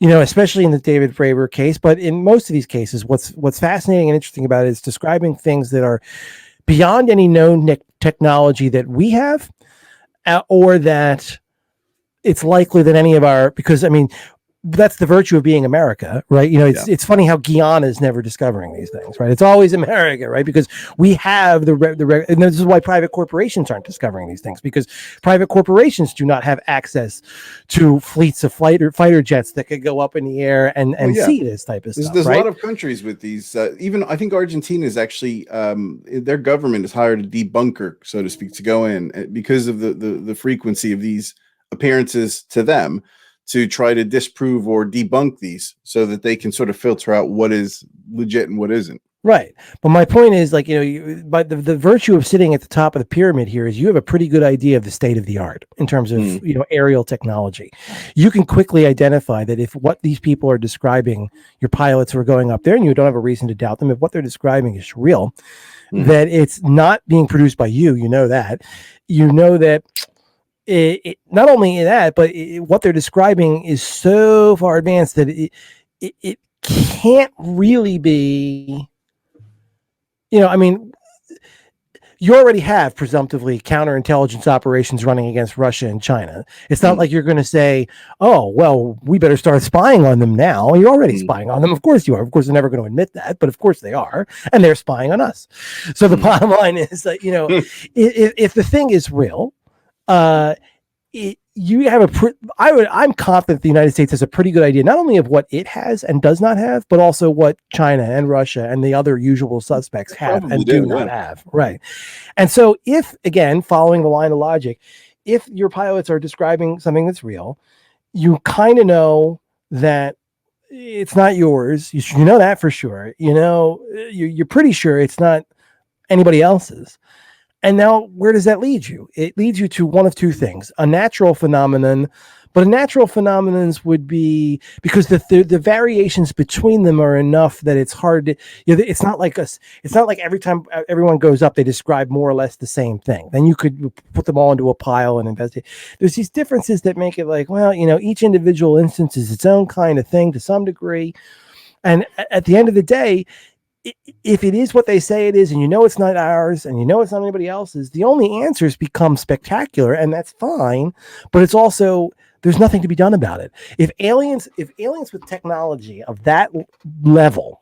especially in the David Fravor case, but in most of these cases, what's fascinating and interesting about it is describing things that are beyond any known technology that we have, or that it's likely that any of our, because that's the virtue of being America, right? It's funny how Guyana is never discovering these things, right? It's always America, right? Because we have and this is why private corporations aren't discovering these things, because private corporations do not have access to fleets of fighter jets that could go up in the air and see this type of stuff. There's right? a lot of countries with these. Even I think Argentina is actually their government has hired a debunker, so to speak, to go in because of the frequency of these appearances to them, to try to disprove or debunk these, so that they can sort of filter out what is legit and what isn't. Right. But my point is, by the virtue of sitting at the top of the pyramid here, is you have a pretty good idea of the state of the art in terms of, aerial technology. You can quickly identify that if what these people are describing, your pilots who are going up there, and you don't have a reason to doubt them, if what they're describing is real, that it's not being produced by you, that, not only that, but what they're describing is so far advanced that it can't really be, you already have presumptively counterintelligence operations running against Russia and China. It's not like you're going to say, oh, well, we better start spying on them now. You're already spying on them. Of course you are. Of course, they're never going to admit that, but of course they are. And they're spying on us. So the bottom line is that, if the thing is real, you have I'm confident the United States has a pretty good idea, not only of what it has and does not have, but also what China and Russia and the other usual suspects have and do not have. Right. And so if, again, following the line of logic, if your pilots are describing something that's real, you kind of know that it's not yours. You know that for sure. You're pretty sure it's not anybody else's. And now, where does that lead you? It leads you to one of two things: a natural phenomenon, but a natural phenomenons would be, because the variations between them are enough that it's hard to, it's not like every time everyone goes up, they describe more or less the same thing. Then you could put them all into a pile and investigate. There's these differences that make it like, well, each individual instance is its own kind of thing to some degree. And at the end of the day, if it is what they say it is, and it's not ours, and it's not anybody else's, the only answers become spectacular, and that's fine. But it's also, there's nothing to be done about it. If aliens with technology of that level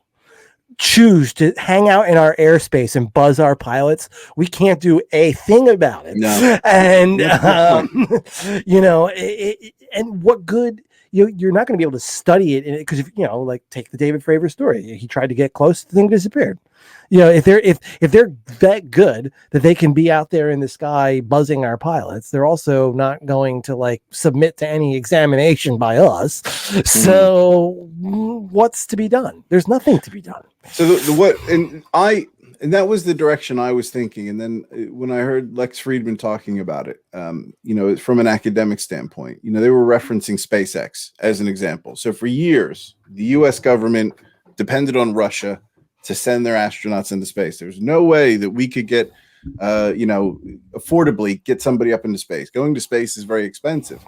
choose to hang out in our airspace and buzz our pilots, we can't do a thing about it. No. And and what good? You're not going to be able to study it because if take the David Fravor story, he tried to get close, the thing disappeared. If they're that good that they can be out there in the sky buzzing our pilots, they're also not going to submit to any examination by us. So what's to be done? There's nothing to be done. So and that was the direction I was thinking. And then when I heard Lex Friedman talking about it, from an academic standpoint, they were referencing SpaceX as an example. So for years, the U.S. government depended on Russia to send their astronauts into space. There was no way that we could get, affordably get somebody up into space. Going to space is very expensive.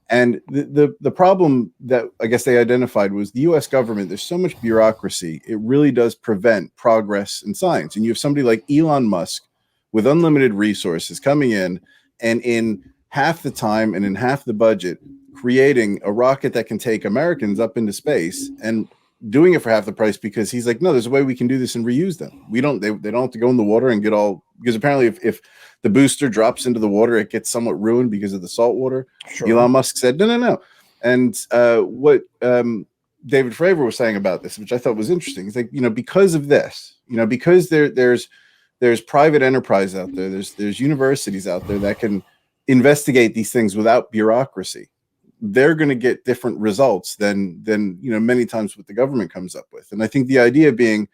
And the problem that I guess they identified was the U.S. government. There's so much bureaucracy. It really does prevent progress in science. And you have somebody like Elon Musk with unlimited resources coming in, and in half the time and in half the budget, creating a rocket that can take Americans up into space and doing it for half the price, because he's like, no, there's a way we can do this and reuse them. They don't have to go in the water and get all, because apparently if the booster drops into the water, it gets somewhat ruined because of the salt water. Sure. Elon Musk said, no. And what David Fravor was saying about this, which I thought was interesting. It's like, because of this, because there's private enterprise out there, there's universities out there that can investigate these things without bureaucracy. They're going to get different results than many times what the government comes up with. And I think the idea being,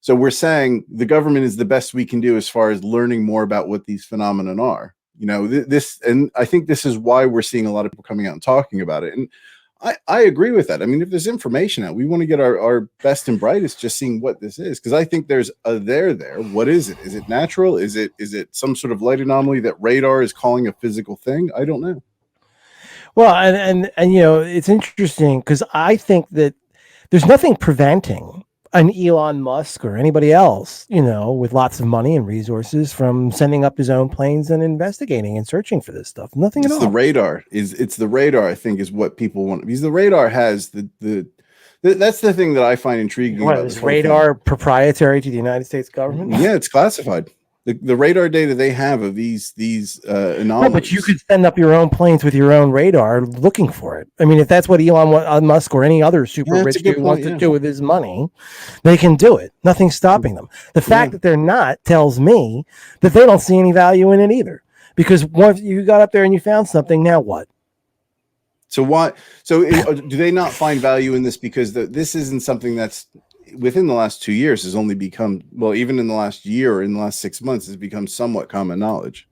so we're saying the government is the best we can do as far as learning more about what these phenomena are. This, and I think this is why we're seeing a lot of people coming out and talking about it. And I agree with that. I mean, if there's information out, we want to get our best and brightest just seeing what this is, because I think there's a there. What is it? Is it natural? Is it some sort of light anomaly that radar is calling a physical thing? I don't know. Well, and it's interesting because I think that there's nothing preventing an Elon Musk or anybody else, with lots of money and resources from sending up his own planes and investigating and searching for this stuff. Nothing at all. The radar it's the radar, I think, is what people want, because the radar has that's the thing that I find intriguing. What, is radar proprietary to the United States government? Yeah, it's classified. The radar data they have of these anomalies. No, but you could send up your own planes with your own radar looking for it. I mean, if that's what Elon Musk or any other super rich dude wants to do with his money, they can do it. Nothing's stopping them. The fact that they're not tells me that they don't see any value in it either. Because once you got up there and you found something, now what? So what? So do they not find value in this because this isn't something that's within the last 2 years has only become, well, even in the last year or in the last 6 months has become somewhat common knowledge?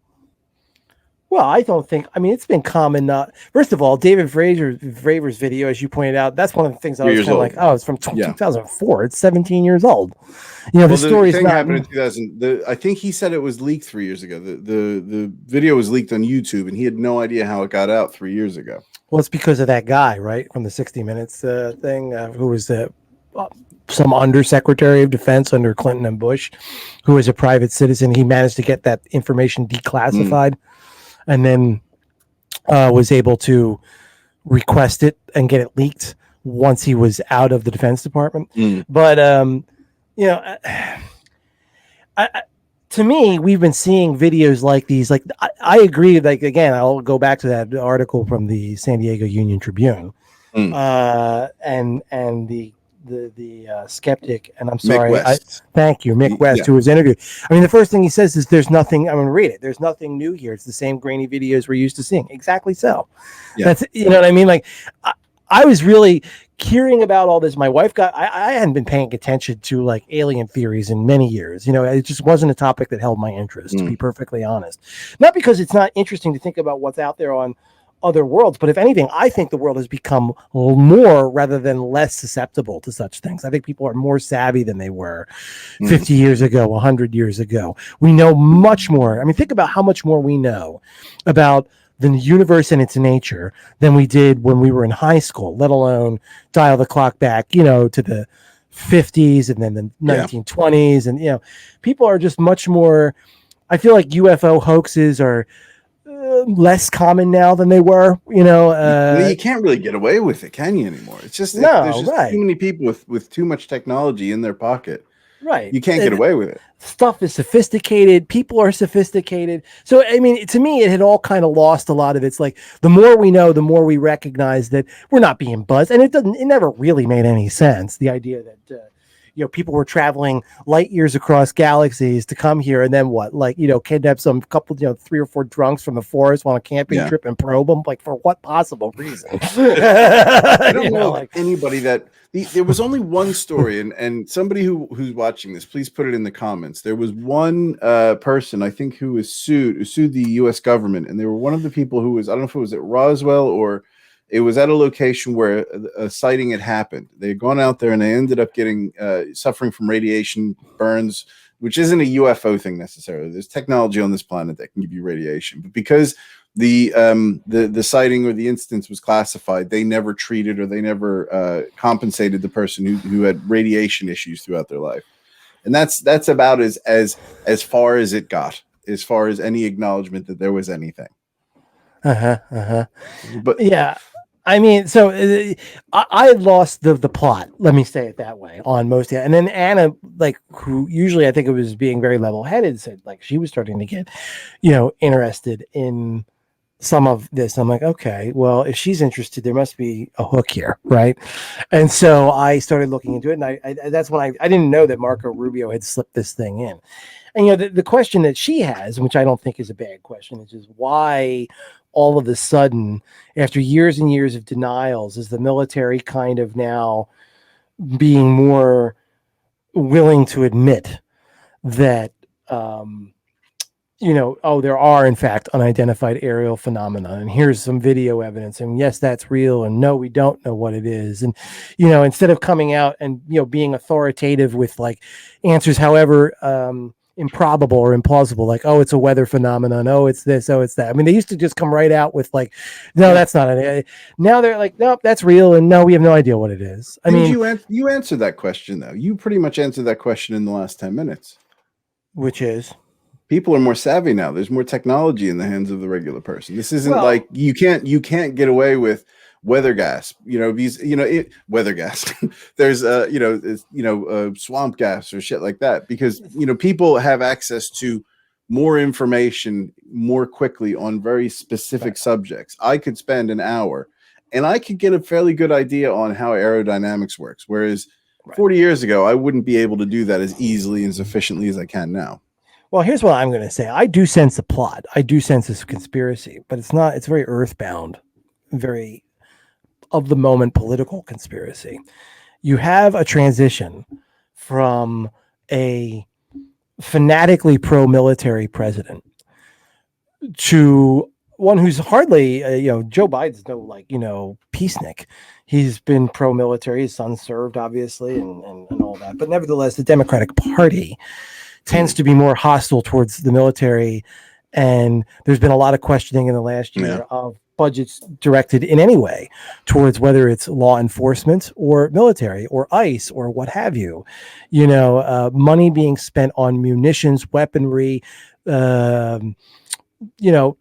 Well, I don't think, I mean, it's been common. First of all, David Fravor's video, as you pointed out, that's one of the things I was kind of like, oh, it's from 2004. It's 17 years old. The story is not happened in 2000. I think he said it was leaked 3 years ago. The video was leaked on YouTube, and he had no idea how it got out 3 years ago. Well, it's because of that guy, right, from the 60 Minutes thing, who was some undersecretary of defense under Clinton and Bush, who was a private citizen. He managed to get that information declassified and then was able to request it and get it leaked once he was out of the Defense Department. But, to me, we've been seeing videos like these. Like, I agree. Like, again, I'll go back to that article from the San Diego Union Tribune and the skeptic, and I'm sorry, thank you, Mick West, who was interviewed. I mean, the first thing he says is, "There's nothing." I'm going to read it. There's nothing new here. It's the same grainy videos we're used to seeing. Exactly so. Yeah. That's, you know what I mean. Like, I was really hearing about all this. My wife I hadn't been paying attention to like alien theories in many years. It just wasn't a topic that held my interest, to be perfectly honest. Not because it's not interesting to think about what's out there on other worlds, but if anything, I think the world has become more rather than less susceptible to such things. I think people are more savvy than they were 50 years ago, 100 years ago. We know much more. I mean, think about how much more we know about the universe and its nature than we did when we were in high school, let alone dial the clock back, to the 50s and then the 1920s. And, people are just much more, I feel like UFO hoaxes are less common now than they were, you can't really get away with it, can you, anymore? It's just, there's just too many people with too much technology in their pocket. Right. You can't get away with it. Stuff is sophisticated. People are sophisticated. So, I mean, to me, it had all kind of lost a lot of its, like, the more we know, the more we recognize that we're not being buzzed. And it never really made any sense. The idea that, people were traveling light years across galaxies to come here, and then what? Like, kidnap some couple, 3 or 4 drunks from the forest on a camping trip and probe them. Like, for what possible reason? I don't know anybody that there was only one story, and somebody who's watching this, please put it in the comments. There was one person, I think, who sued the U.S. government, and they were one of the people who was, I don't know if it was at Roswell or it was at a location where a sighting had happened. They had gone out there and they ended up getting suffering from radiation burns, which isn't a UFO thing necessarily. There's technology on this planet that can give you radiation, but because the sighting or the instance was classified, they never treated or they never compensated the person who had radiation issues throughout their life, and that's about as far as it got, as far as any acknowledgement that there was anything. But yeah. I mean, so I lost the plot. Let me say it that way on most. And then Anna, like, who usually I think it was being very level headed, said like she was starting to get, interested in some of this. I'm like, okay, well, if she's interested, there must be a hook here, right? And so I started looking into it, and I that's when I didn't know that Marco Rubio had slipped this thing in. And the question that she has, which I don't think is a bad question, is just why all of a sudden, after years and years of denials, is the military kind of now being more willing to admit that oh, there are in fact unidentified aerial phenomena, and here's some video evidence, and yes, that's real, and no, we don't know what it is. And instead of coming out and being authoritative with like answers, however improbable or implausible, like, oh, it's a weather phenomenon, oh, it's this, oh, it's that. I mean, they used to just come right out with like, no, that's not it. Now they're like, nope, that's real, and no, we have no idea what it is. I mean, you answered that question though. You pretty much answered that question in the last 10 minutes. Which is, people are more savvy now. There's more technology in the hands of the regular person. This isn't like you can't get away with weather gas. Weather gas. There's swamp gas or shit like that, because people have access to more information more quickly on very specific subjects. I could spend an hour and I could get a fairly good idea on how aerodynamics works, whereas 40 years ago I wouldn't be able to do that as easily and as efficiently as I can now. Well, here's what I'm going to say. I do sense a plot. I do sense this conspiracy, but it's very earthbound, very of the moment political conspiracy. You have a transition from a fanatically pro-military president to one who's hardly, Joe Biden's no peacenik. He's been pro-military. His son served, obviously, and all that. But nevertheless, the Democratic Party tends to be more hostile towards the military, and there's been a lot of questioning in the last year of budgets directed in any way towards whether it's law enforcement or military or ICE or what have you. Money being spent on munitions, weaponry,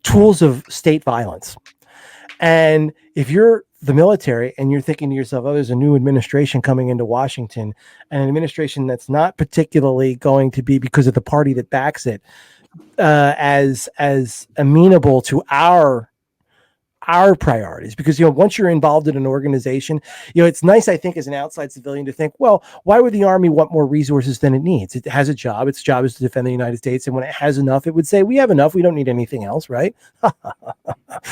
tools of state violence. And if you're the military and you're thinking to yourself, oh, there's a new administration coming into Washington, and an administration that's not particularly going to be, because of the party that backs it, as amenable to our priorities, because once you're involved in an organization, it's nice, I think, as an outside civilian to think, well, why would the Army want more resources than it needs? It has a job. Its job is to defend the United States, and when it has enough, it would say, we have enough, we don't need anything else, right?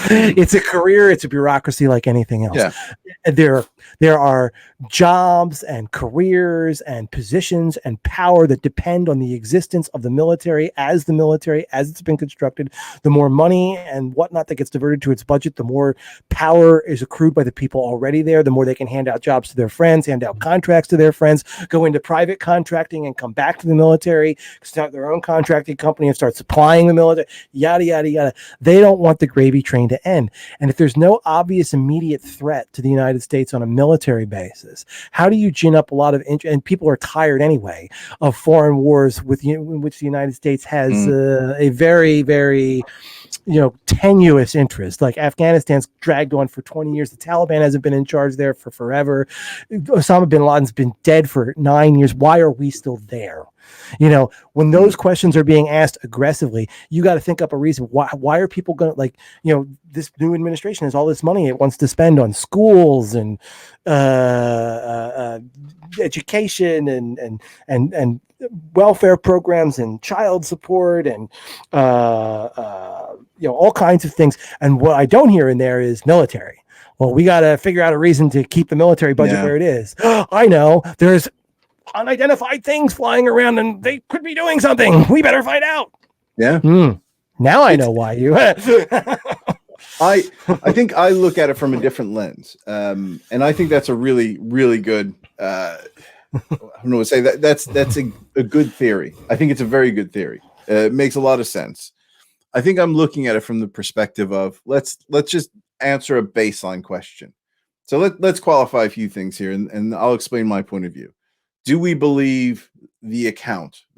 It's a career, it's a bureaucracy like anything else. There are jobs and careers and positions and power that depend on the existence of the military as it's been constructed. The more money and whatnot that gets diverted to its budget, the more power is accrued by the people already there, the more they can hand out jobs to their friends, hand out contracts to their friends, go into private contracting and come back to the military, start their own contracting company and start supplying the military, yada, yada, yada. They don't want the gravy train to end. And if there's no obvious immediate threat to the United States on a military basis, how do you gin up a lot of and people are tired anyway of foreign wars in which the United States has a very, very tenuous interest. Like Afghanistan's dragged on for 20 years. The Taliban hasn't been in charge there for forever. Osama bin Laden's been dead for 9 years. Why are we still there? When those questions are being asked aggressively, you got to think up a reason. Why are people going to, this new administration has all this money it wants to spend on schools and education and welfare programs and child support and all kinds of things. And what I don't hear in there is military. Well, we got to figure out a reason to keep the military budget where it is. I know there's unidentified things flying around and they could be doing something. We better find out. Yeah. Now I know why you. I think I look at it from a different lens, and I think that's a really, really good. I don't know what to say. That's a good theory. I think it's a very good theory. It makes a lot of sense. I think I'm looking at it from the perspective of let's just answer a baseline question. So let's qualify a few things here, and I'll explain my point of view. Do we believe the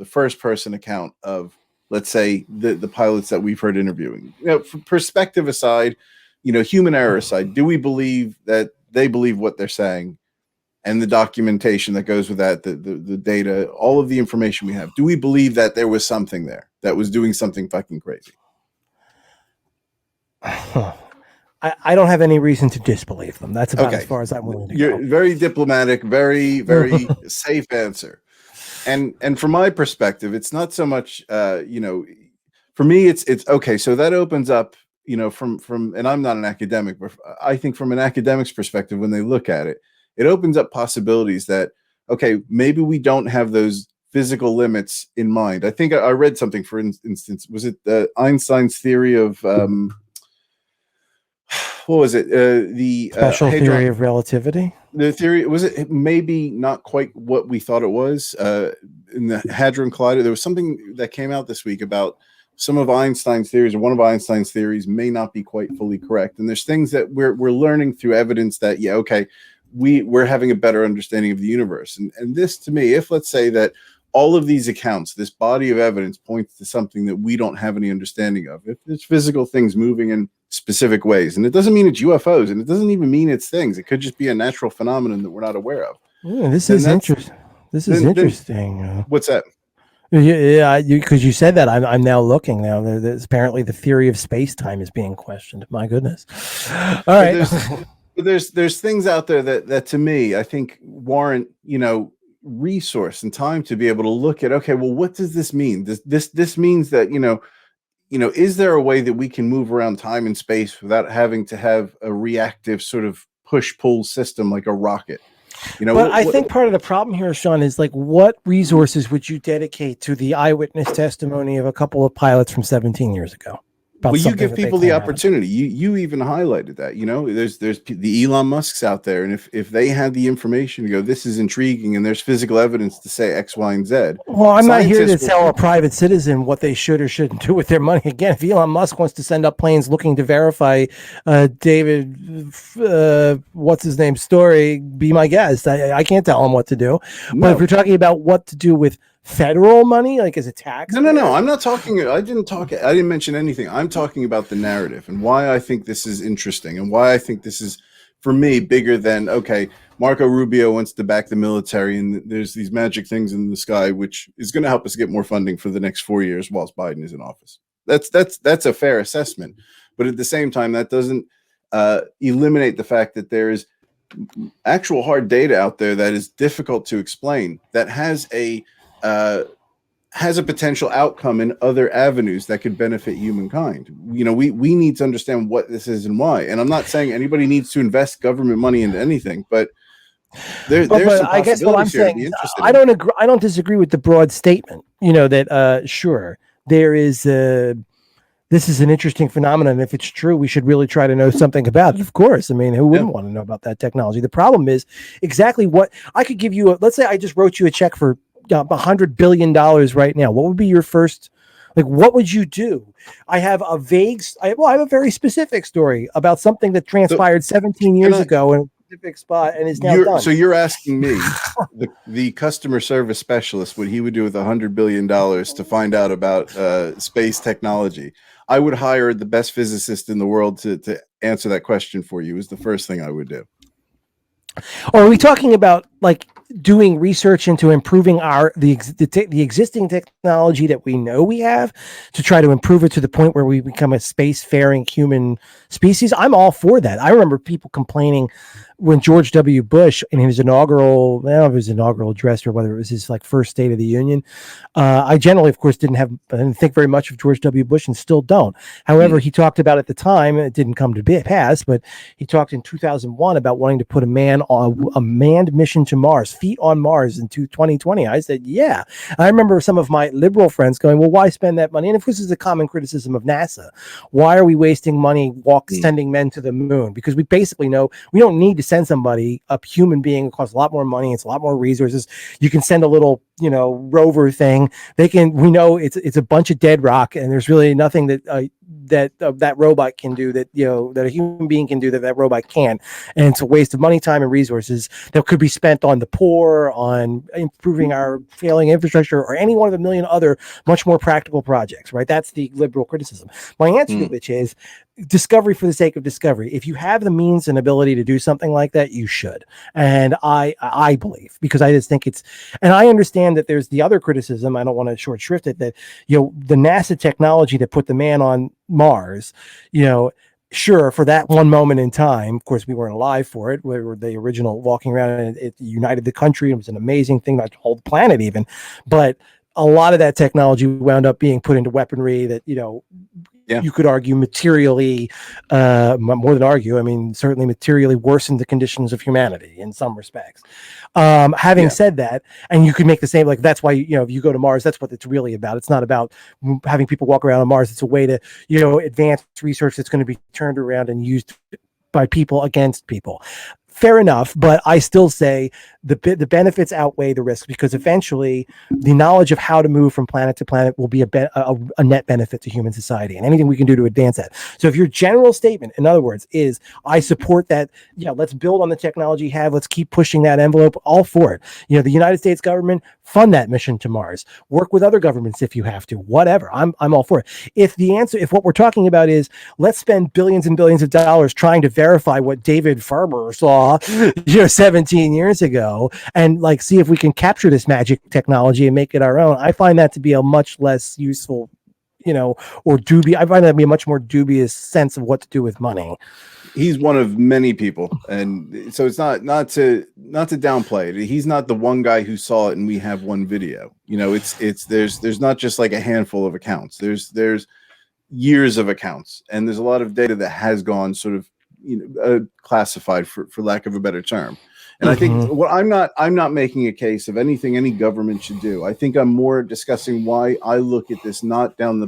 first person account of, let's say, the pilots that we've heard interviewing? From perspective aside, human error aside, do we believe that they believe what they're saying and the documentation that goes with that, the data, all of the information we have? Do we believe that there was something there that was doing something fucking crazy? I don't have any reason to disbelieve them. That's about as Okay. far as I'm willing to You're go. very diplomatic, very, very safe answer. And from my perspective, it's not so much for me it's okay. So that opens up, from and I'm not an academic, but I think from an academic's perspective, when they look at it, it opens up possibilities that, okay, maybe we don't have those physical limits in mind. I think I read something, for instance, was it Einstein's theory of what was it? The Special hadron. theory of relativity. The theory was it maybe not quite what we thought it was. In the Hadron Collider, there was something that came out this week about some of Einstein's theories, or one of Einstein's theories may not be quite fully correct. And there's things that we're learning through evidence that, yeah, okay, we're having a better understanding of the universe. And this, to me, if let's say that all of these accounts, this body of evidence, points to something that we don't have any understanding of, if it's physical things moving in specific ways, and it doesn't mean it's UFOs, and it doesn't even mean it's things, it could just be a natural phenomenon that we're not aware of. Yeah, this is interesting. This is interesting. What's that? Yeah, because you said that, I'm now looking now. There's apparently the theory of space time is being questioned. My goodness. All right. There's things out there that to me, I think warrant, resource and time to be able to look at, okay, well, what does this mean? This means that, is there a way that we can move around time and space without having to have a reactive sort of push-pull system like a rocket? But I think part of the problem here, Sean, is like, what resources would you dedicate to the eyewitness testimony of a couple of pilots from 17 years ago? Well, you give people the opportunity. You even highlighted that. There's the Elon Musks out there, and if they had the information to go, this is intriguing, and there's physical evidence to say X, Y, and Z. Well, I'm not here to tell a private citizen what they should or shouldn't do with their money. Again, if Elon Musk wants to send up planes looking to verify David, what's his name, story, be my guest. I can't tell him what to do. No. But if you're talking about what to do with federal money, like as a tax? No. I'm not talking. I didn't mention anything. I'm talking about the narrative and why I think this is interesting and why I think this is, for me, bigger than, okay, Marco Rubio wants to back the military and there's these magic things in the sky, which is going to help us get more funding for the next 4 years whilst Biden is in office. That's a fair assessment. But at the same time, that doesn't eliminate the fact that there is actual hard data out there that is difficult to explain, that has a potential outcome in other avenues that could benefit humankind. We need to understand what this is and why. And I'm not saying anybody needs to invest government money into anything, but there's some I guess what I'm saying, I don't agree. I don't disagree with the broad statement. That sure, there is this is an interesting phenomenon. If it's true, we should really try to know something about it. Of course. I mean, who wouldn't want to know about that technology? The problem is exactly what I could give you. Let's say I just wrote you a check for $100 billion right now. What would be your first, what would you do? I have a very specific story about something that transpired 17 years ago in a specific spot and is now done. So you're asking me, the customer service specialist, what he would do with $100 billion to find out about space technology. I would hire the best physicist in the world to answer that question for you, is the first thing I would do. Or are we talking about doing research into improving the existing technology that we know we have to try to improve it to the point where we become a spacefaring human species? I'm all for that. I remember people complaining when George W. Bush in his inaugural address, or whether it was his first State of the Union. I generally, of course, didn't think very much of George W. Bush and still don't. However, he talked about at the time, it didn't come to pass, but he talked in 2001 about wanting to put a manned mission to Mars, feet on Mars in 2020. I said, yeah. I remember some of my liberal friends going, well, why spend that money? And of course, this is a common criticism of NASA. Why are we wasting money sending men to the moon? Because we basically know we don't need to send somebody, a human being. It costs a lot more money. It's a lot more resources. You can send a little, rover thing. We know it's a bunch of dead rock, and there's really nothing that robot can do that a human being can do that robot can't. And it's a waste of money, time, and resources that could be spent on the poor, on improving our failing infrastructure, or any one of a million other much more practical projects. Right? That's the liberal criticism. My answer to which is discovery for the sake of discovery. If you have the means and ability to do something like that, you should. And I believe, because I just think and I understand that there's the other criticism. I don't want to short shrift it, that, the NASA technology that put the man on Mars, sure, for that one moment in time, of course, we weren't alive for it. We were the original walking around, and it united the country. It was an amazing thing, not the whole planet even. But a lot of that technology wound up being put into weaponry that, Yeah. you could argue materially, more than argue, I mean, certainly materially worsened the conditions of humanity in some respects. Having said that, and you could make the same, like, that's why, if you go to Mars, that's what it's really about. It's not about having people walk around on Mars. It's a way to, advance research that's going to be turned around and used by people against people. Fair enough, but I still say the benefits outweigh the risks, because eventually the knowledge of how to move from planet to planet will be a net benefit to human society, and anything we can do to advance that. So if your general statement, in other words, is I support that, let's build on the technology you have, let's keep pushing that envelope, all for it. The United States government, fund that mission to Mars, work with other governments if you have to, whatever. I'm all for it. If what we're talking about is let's spend billions and billions of dollars trying to verify what David Farber saw 17 years ago, and like see if we can capture this magic technology and make it our own, I find that to be a much less useful, or dubious. I find that to be a much more dubious sense of what to do with money. He's one of many people, and so it's not to downplay it. He's not the one guy who saw it and we have one video. There's not just like a handful of accounts. There's years of accounts, and there's a lot of data that has gone sort of classified, for lack of a better term. And I think what I'm not making a case of anything any government should do. I think I'm more discussing why I look at this not down the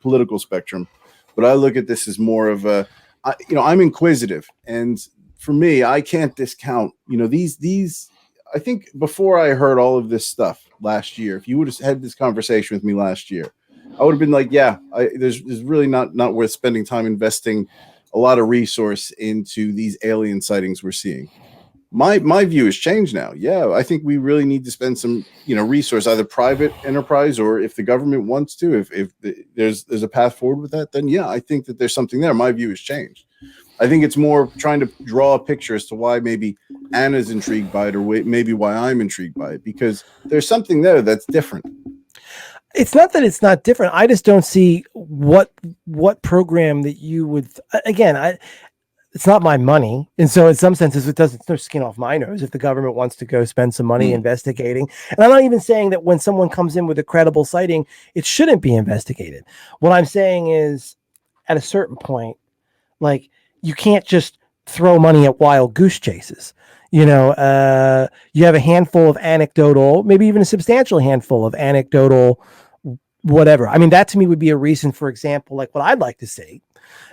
political spectrum, but I look at this as more of I'm inquisitive, and for me, I can't discount these. I think before I heard all of this stuff last year, if you would have had this conversation with me last year, I would have been like, there's really not worth spending time investing a lot of resource into these alien sightings we're seeing. My view has changed now. Yeah, I think we really need to spend some resource, either private enterprise, or if the government wants to, if there's a path forward with that, then I think that there's something there. My view has changed. I think it's more trying to draw a picture as to why maybe Anna's intrigued by it, or maybe why I'm intrigued by it, because there's something there that's different. It's not that it's not different. I just don't see what program that you would, it's not my money. And so in some senses, it's no skin off my nose if the government wants to go spend some money investigating. And I'm not even saying that when someone comes in with a credible sighting, it shouldn't be investigated. What I'm saying is, at a certain point, like, you can't just throw money at wild goose chases. You have a handful of anecdotal, maybe even a substantial handful of anecdotal whatever. I mean, that to me would be a reason. For example, like, what I'd like to see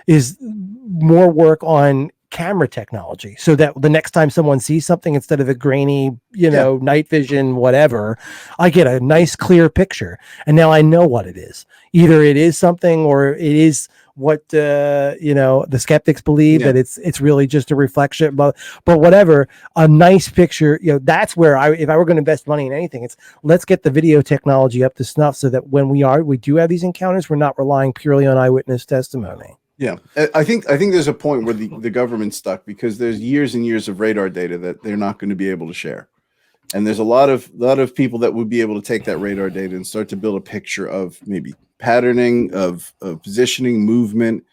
is more work on camera technology, so that the next time someone sees something, instead of a grainy, night vision, whatever, I get a nice clear picture. And now I know what it is. Either it is something, or it is what the skeptics believe, that it's really just a reflection, but whatever, a nice picture, that's where if I were going to invest money in anything, it's let's get the video technology up to snuff, so that when we do have these encounters, we're not relying purely on eyewitness testimony. Yeah, I think there's a point where the government's stuck, because there's years and years of radar data that they're not going to be able to share. And there's a lot of people that would be able to take that radar data and start to build a picture of maybe patterning, of positioning, movement.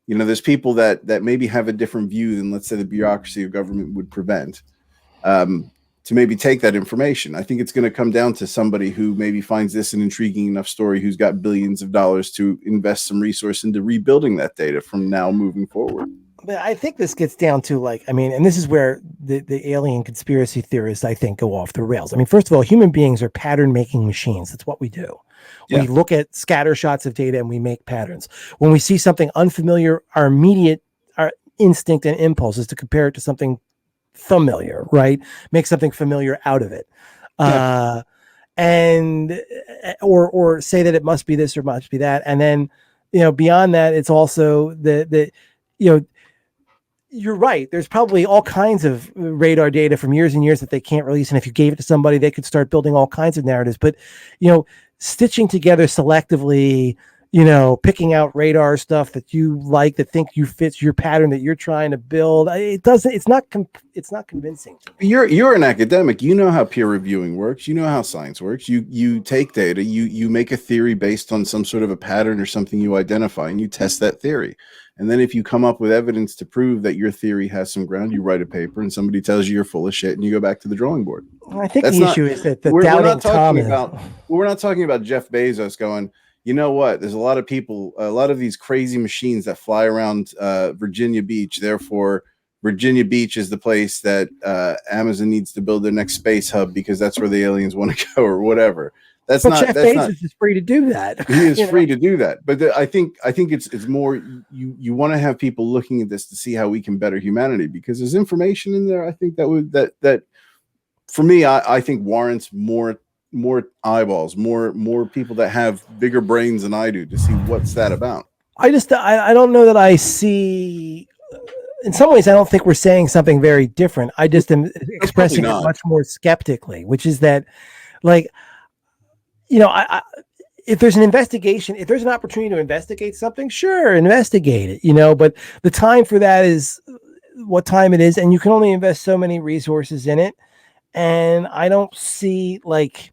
There's people that maybe have a different view than, let's say, the bureaucracy of government would prevent, to maybe take that information. I think it's going to come down to somebody who maybe finds this an intriguing enough story, who's got billions of dollars to invest some resource into rebuilding that data from now moving forward. But I think this gets down to, and this is where the alien conspiracy theorists, I think, go off the rails. I mean, first of all, human beings are pattern making machines. That's what we do. We look at scatter shots of data and we make patterns. When we see something unfamiliar, our immediate instinct and impulse is to compare it to something familiar, right? Make something familiar out of it. And or say that it must be this or must be that. And then, beyond that, it's also you're right. There's probably all kinds of radar data from years and years that they can't release. And if you gave it to somebody, they could start building all kinds of narratives. But, stitching together selectively, picking out radar stuff that you like, that think you fits your pattern that you're trying to build. It doesn't. It's not convincing to me. You're an academic. You know how peer reviewing works. You know how science works. You take data. You make a theory based on some sort of a pattern or something you identify, and you test that theory. And then if you come up with evidence to prove that your theory has some ground, you write a paper, and somebody tells you you're full of shit, and you go back to the drawing board. I think That's the not, issue is that we're doubting not talking Thomas. about we're not talking about Jeff Bezos going, you know what? There's a lot of people, a lot of these crazy machines that fly around Virginia Beach. Therefore, Virginia Beach is the place that Amazon needs to build their next space hub because that's where the aliens want to go, or whatever. That's But not. Jeff That's Bezos not. is free to do that. He is free to do that. But I think it's more you want to have people looking at this to see how we can better humanity, because there's information in there. I think that for me, I think warrants more eyeballs, more people that have bigger brains than I do to see what's that about. I don't know that I see. In some ways, I don't think we're saying something very different. I just am expressing it not. much more skeptically, which is that, like, if there's an investigation, if there's an opportunity to investigate something, sure, investigate it, but the time for that is what time it is, and you can only invest so many resources in it. And I don't see, like,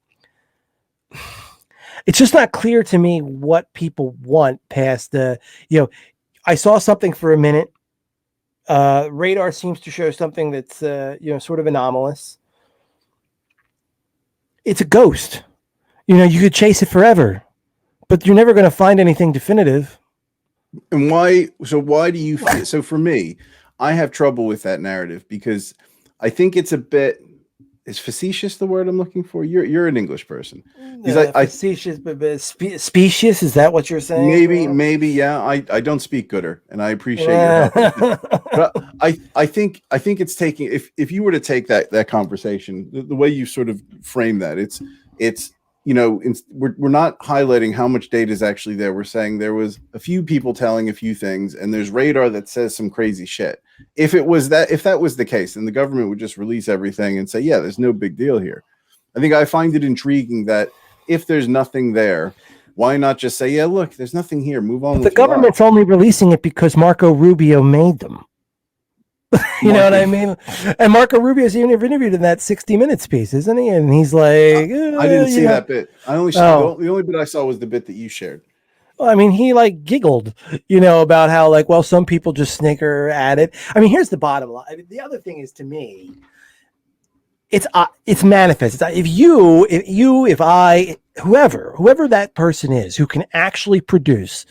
it's just not clear to me what people want past the, I saw something for a minute. Radar seems to show something that's, sort of anomalous. It's a ghost. You could chase it forever, but you're never going to find anything definitive. And why? So why do you feel? So for me, I have trouble with that narrative because I think it's a bit. Is facetious the word I'm looking for? You're an English person. Facetious, but specious. Is that what you're saying? Maybe, yeah. I don't speak gooder, and I appreciate your help. But I think it's taking. If you were to take that conversation, the way you sort of frame that, it's we're not highlighting how much data is actually there. We're saying there was a few people telling a few things, and there's radar that says some crazy shit. If that was the case, then the government would just release everything and say, yeah, there's no big deal here. I find it intriguing that if there's nothing there, why not just say, yeah, look, there's nothing here. Move on. But the government's only releasing it because Marco Rubio made them. You know what I mean? And Marco Rubio's even interviewed in that 60 Minutes piece, isn't he? And he's like, I didn't see that bit. I only saw the only bit I saw was the bit that you shared. Well, he like giggled, about how, like, well, some people just snicker at it. Here's the bottom line. The other thing is, to me, it's manifest. If I, whoever that person is who can actually produce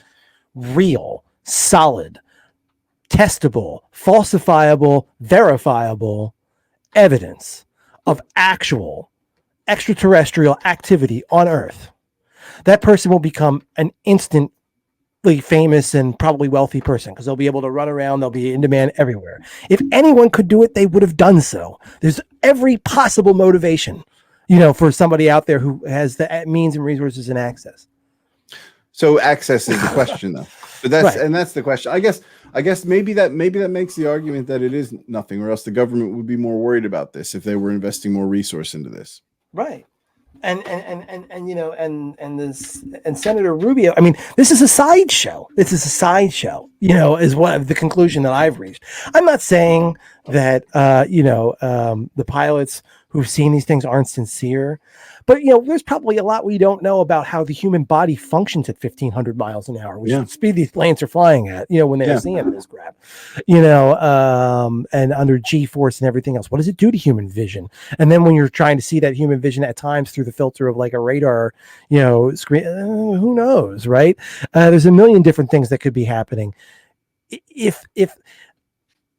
real, solid, testable, falsifiable, verifiable evidence of actual extraterrestrial activity on Earth, that person will become an instantly famous and probably wealthy person, because they'll be able to run around. They'll be in demand everywhere. If anyone could do it, they would have done so. There's every possible motivation, for somebody out there who has the means and resources and access. So access is the question, though. But that's Right. And that's the question. I guess maybe that makes the argument that it is nothing, or else the government would be more worried about this if they were investing more resource into this. Right. And Senator Rubio, this is a sideshow. Is what the conclusion that I've reached. I'm not saying that the pilots who've seen these things aren't sincere, but there's probably a lot we don't know about how the human body functions at 1,500 miles an hour, which is the speed these planes are flying at, when they're seeing this crap, and under G-force and everything else. What does it do to human vision? And then when you're trying to see that human vision at times through the filter of like a radar, screen, who knows, right? There's a million different things that could be happening. If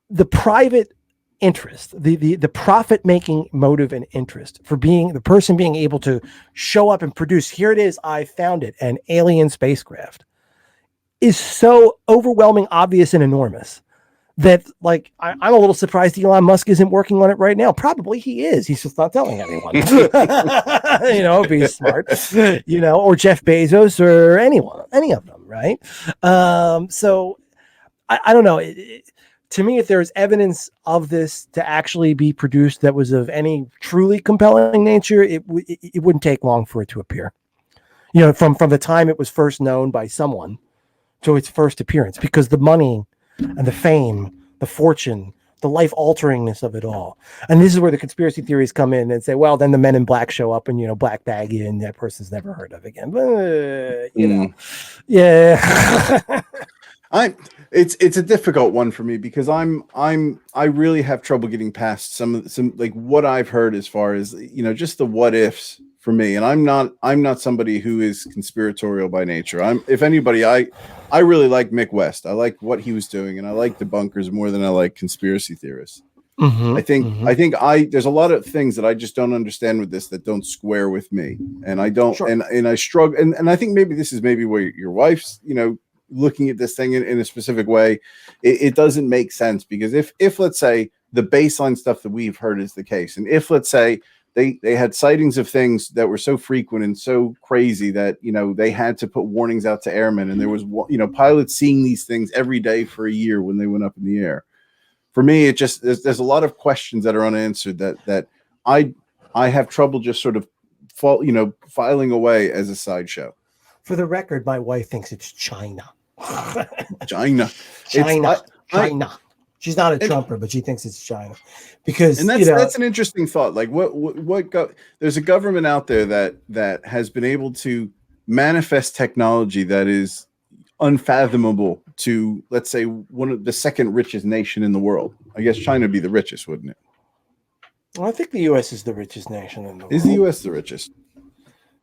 the private interest, the profit-making motive and interest for the person being able to show up and produce, here it is, I found it, an alien spacecraft, is so overwhelming, obvious, and enormous that, like, I'm a little surprised Elon Musk isn't working on it right now. Probably he is. He's just not telling anyone. If he's smart, or Jeff Bezos or any of them, right? So I don't know. To me, if there's evidence of this to actually be produced that was of any truly compelling nature, it wouldn't take long for it to appear. from the time it was first known by someone to its first appearance, because the money and the fame, the fortune, the life alteringness of it all. And this is where the conspiracy theories come in and say, well, then the men in black show up and, black bag you and that person's never heard of again. Yeah. It's a difficult one for me because I really have trouble getting past some like what I've heard as far as, just the what ifs for me. And I'm not somebody who is conspiratorial by nature. If anybody, I really like Mick West. I like what he was doing, and I like debunkers more than I like conspiracy theorists. I think there's a lot of things that I just don't understand with this that don't square with me. And I don't, Sure. and I struggle. And I think maybe this is maybe where your wife's, looking at this thing in a specific way. It doesn't make sense, because if let's say the baseline stuff that we've heard is the case, and if let's say they had sightings of things that were so frequent and so crazy that they had to put warnings out to airmen, and there was pilots seeing these things every day for a year when they went up in the air. For me, it just there's a lot of questions that are unanswered that I have trouble just sort of filing away as a sideshow. For the record, my wife thinks it's China. China. China. She's not a Trumper, but she thinks it's China, because that's an interesting thought. Like there's a government out there that has been able to manifest technology that is unfathomable to, let's say, one of the second richest nation in the world. I guess China would be the richest, wouldn't it? Well, I think the U.S. is the richest nation in the world. Is the U.S. the richest?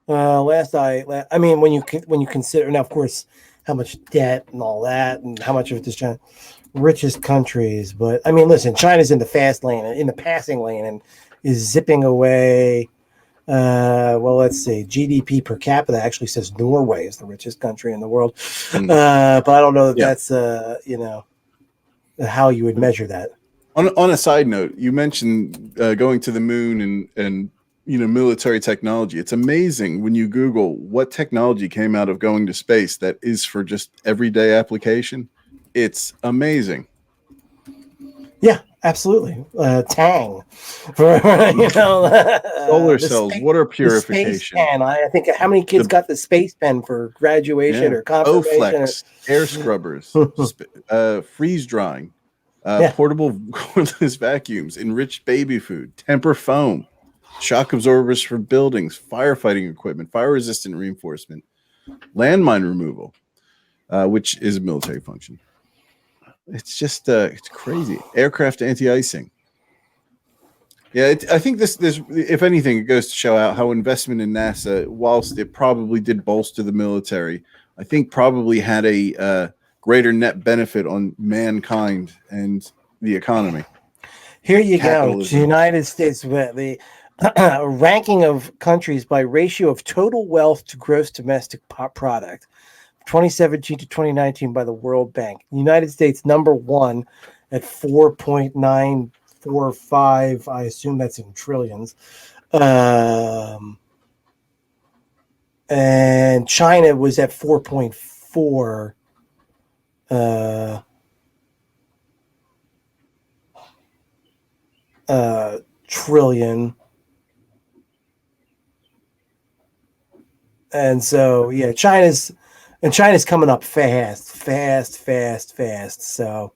I mean, when you consider now, of course, how much debt and all that, and how much of it is China, richest countries. But I mean, listen, China's in the fast lane, in the passing lane, and is zipping away. Well, let's see. GDP per capita actually says Norway is the richest country in the world, but I don't know that that's how you would measure that. On a side note, you mentioned going to the moon and military technology. It's amazing when you Google what technology came out of going to space that is for just everyday application. It's amazing. Yeah, absolutely. Tang for solar cells, water purification. Space pen. I think how many kids got the space pen for graduation or confirmation? Oflex, air scrubbers, freeze drying, portable cordless vacuums, enriched baby food, temper foam, shock absorbers for buildings, firefighting equipment, fire resistant reinforcement, landmine removal, which is a military function. It's just it's crazy. Aircraft anti-icing. Yeah, I think this if anything, it goes to show out how investment in NASA, whilst it probably did bolster the military, I think probably had a greater net benefit on mankind and the economy. Here you go. The United States, the ranking of countries by ratio of total wealth to gross domestic product. 2017 to 2019 by the World Bank. The United States number one at 4.945. I assume that's in trillions. And China was at 4.4. Trillion. And so, yeah, China's coming up fast. So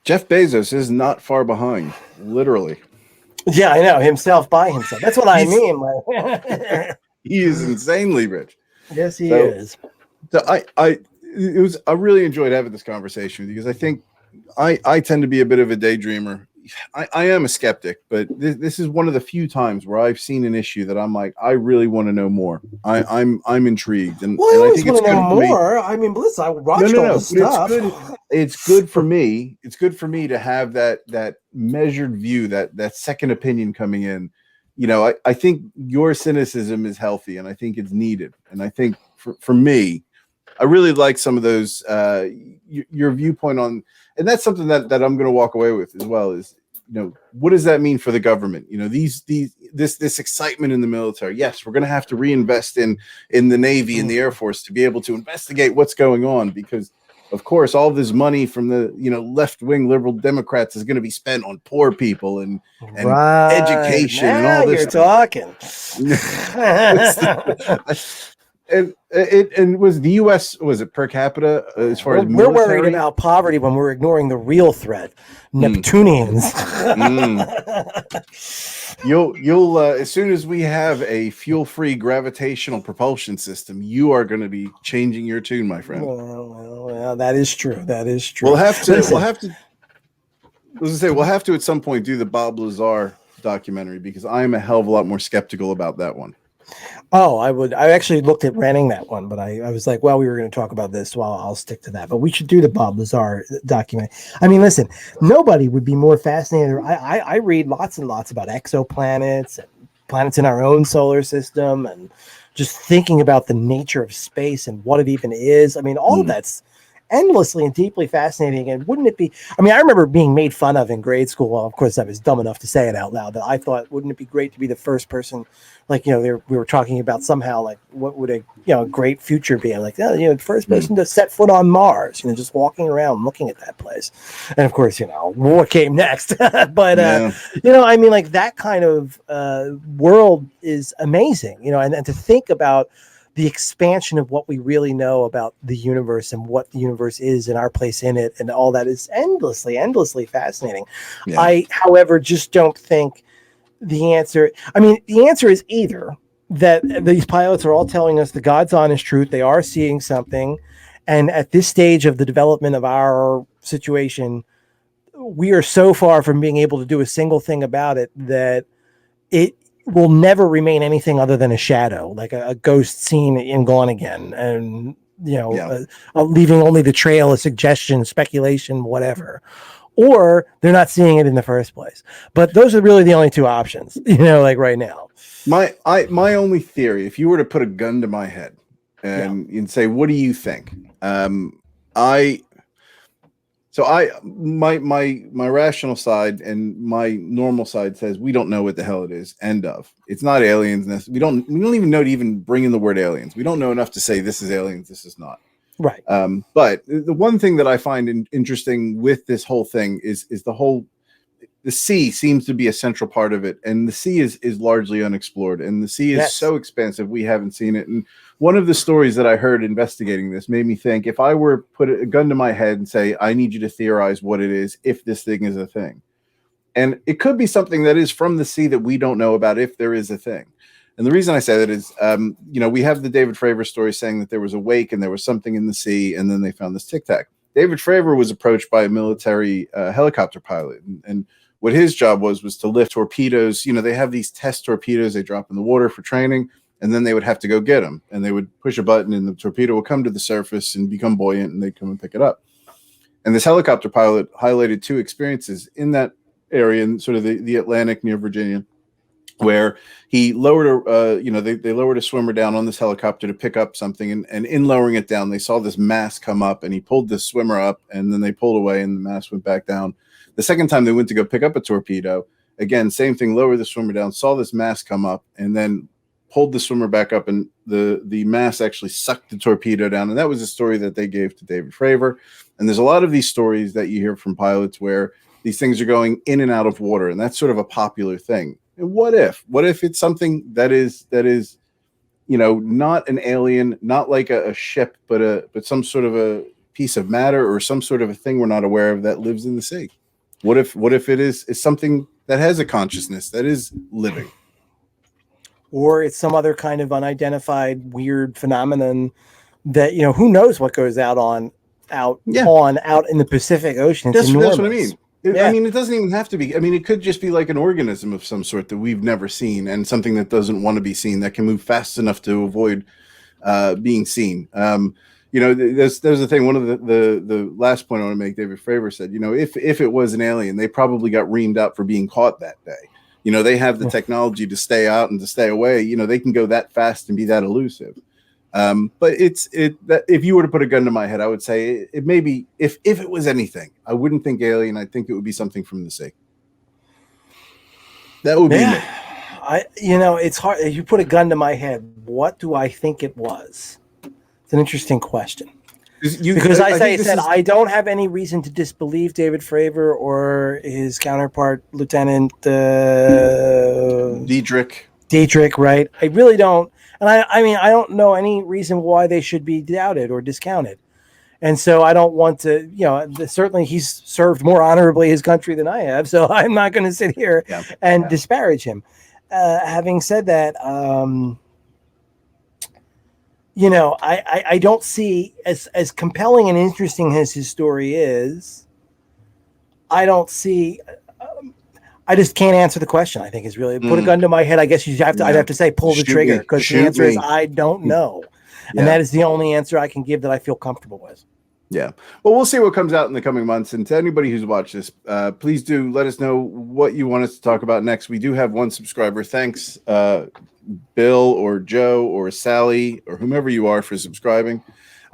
Jeff Bezos is not far behind, literally. Yeah, I know, himself by himself. That's what I mean. He is insanely rich. Yes, he is. So I really enjoyed having this conversation because I think I tend to be a bit of a daydreamer. I am a skeptic, but this is one of the few times where I've seen an issue that I'm like, I really want to know more. I'm intrigued, and I think it's good for me. I mean, listen, I watched all the stuff. It's good for me. It's good for me to have that measured view, that second opinion coming in. I think your cynicism is healthy, and I think it's needed. And I think for me, I really like some of those your viewpoint on. And that's something that I'm going to walk away with as well is, what does that mean for the government? This excitement in the military. Yes, we're going to have to reinvest in the Navy and the Air Force to be able to investigate what's going on, because of course, all this money from the left-wing liberal Democrats is going to be spent on poor people and education now and all this. You're talking. and was the U.S. was it per capita as far as We're worried military? about poverty when we're ignoring the real threat, Mm. Neptunians. You'll as soon as we have a fuel-free gravitational propulsion system, you are going to be changing your tune, my friend. Well, that is true. That is true. We'll have to. Listen, We'll have to at some point do the Bob Lazar documentary because I am a hell of a lot more skeptical about that one. Oh, I actually looked at renting that one, but I was like, well, we were going to talk about this, so I'll stick to that. But we should do the Bob Lazar document. I mean, listen, nobody would be more fascinated. I read lots and lots about exoplanets and planets in our own solar system and just thinking about the nature of space and what it even is. I mean, all of that's endlessly and deeply fascinating. And wouldn't it be, I mean, I remember being made fun of in grade school. Well, of course, I was dumb enough to say it out loud, that I thought, wouldn't it be great to be the first person, like, we were talking about somehow, like, what would a great future be? Like, the first person to set foot on Mars, just walking around looking at that place. And of course, what came next. But, I mean, like, that kind of world is amazing, and to think about the expansion of what we really know about the universe and what the universe is and our place in it and all that is endlessly fascinating. Yeah. I, however, just don't think the answer is either that these pilots are all telling us the God's honest truth. They are seeing something. And at this stage of the development of our situation, we are so far from being able to do a single thing about it that it will never remain anything other than a shadow, like a ghost scene in Gone Again, and leaving only the trail of suggestion, speculation, whatever. Or they're not seeing it in the first place. But those are really the only two options, like right now. My only theory, if you were to put a gun to my head and say, what do you think? My rational side and my normal side says we don't know what the hell it is. End of. It's not aliens. We don't even know to even bring in the word aliens. We don't know enough to say this is aliens. This is not. Right. But the one thing that I find interesting with this whole thing is the sea seems to be a central part of it, and the sea is largely unexplored, and the sea is so expansive we haven't seen it. And one of the stories that I heard investigating this made me think, if I were put a gun to my head and say, I need you to theorize what it is, if this thing is a thing, and it could be something that is from the sea that we don't know about, if there is a thing. And the reason I say that is, we have the David Fravor story saying that there was a wake and there was something in the sea, and then they found this Tic Tac. David Fravor was approached by a military helicopter pilot, and what his job was to lift torpedoes. They have these test torpedoes they drop in the water for training, and then they would have to go get them, and they would push a button, and the torpedo would come to the surface and become buoyant, and they'd come and pick it up. And this helicopter pilot highlighted two experiences in that area, in sort of the Atlantic near Virginia, where he lowered they lowered a swimmer down on this helicopter to pick up something, and in lowering it down, they saw this mass come up, and he pulled this swimmer up, and then they pulled away, and the mass went back down. The second time they went to go pick up a torpedo, again, same thing, lower the swimmer down, saw this mass come up, and then pulled the swimmer back up, and the mass actually sucked the torpedo down. And that was a story that they gave to David Fravor. And there's a lot of these stories that you hear from pilots where these things are going in and out of water, and that's sort of a popular thing. And what if it's something that is not an alien, not like a ship, but some sort of a piece of matter or some sort of a thing we're not aware of that lives in the sea? What if it is something that has a consciousness, that is living? Or it's some other kind of unidentified weird phenomenon that, who knows what goes out in the Pacific Ocean. That's what I mean. I mean, it doesn't even have to be. I mean, it could just be like an organism of some sort that we've never seen, and something that doesn't want to be seen, that can move fast enough to avoid being seen. There's the thing. One of the last point I want to make, David Fravor said, if it was an alien, they probably got reamed out for being caught that day. They have the technology to stay out and to stay away. They can go that fast and be that elusive. But if you were to put a gun to my head, I would say it may be, if it was anything, I wouldn't think alien. I think it would be something from the sea. That would be me. It's hard. If you put a gun to my head, what do I think it was? It's an interesting question. I don't have any reason to disbelieve David Fravor or his counterpart, Lieutenant Dietrich. Right? I really don't. And I mean, I don't know any reason why they should be doubted or discounted. And so I don't want to, certainly he's served more honorably his country than I have. So I'm not going to sit here and disparage him. Having said that, I don't see, as compelling and interesting as his story is, I don't see. I just can't answer the question. I think is really put a gun to my head. I guess I'd have to say pull the trigger, because the answer is I don't know, and that is the only answer I can give that I feel comfortable with. Yeah. Well, we'll see what comes out in the coming months. And to anybody who's watched this, please do let us know what you want us to talk about next. We do have one subscriber. Thanks, Bill or Joe or Sally or whomever you are for subscribing.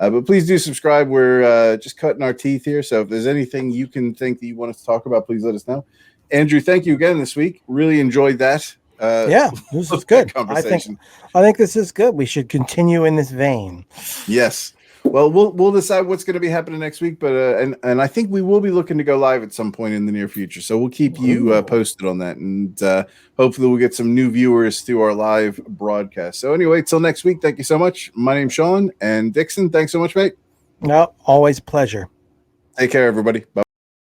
But please do subscribe. We're just cutting our teeth here. So if there's anything you can think that you want us to talk about, please let us know. Andrew, thank you again this week. Really enjoyed that. This is good. Conversation. I think this is good. We should continue in this vein. Yes. Well, we'll decide what's going to be happening next week, but and I think we will be looking to go live at some point in the near future. So we'll keep you posted on that, and hopefully we'll get some new viewers through our live broadcast. So anyway, till next week, thank you so much. My name's Sean, and Dixon, thanks so much, mate. No, always a pleasure. Take care, everybody. Bye.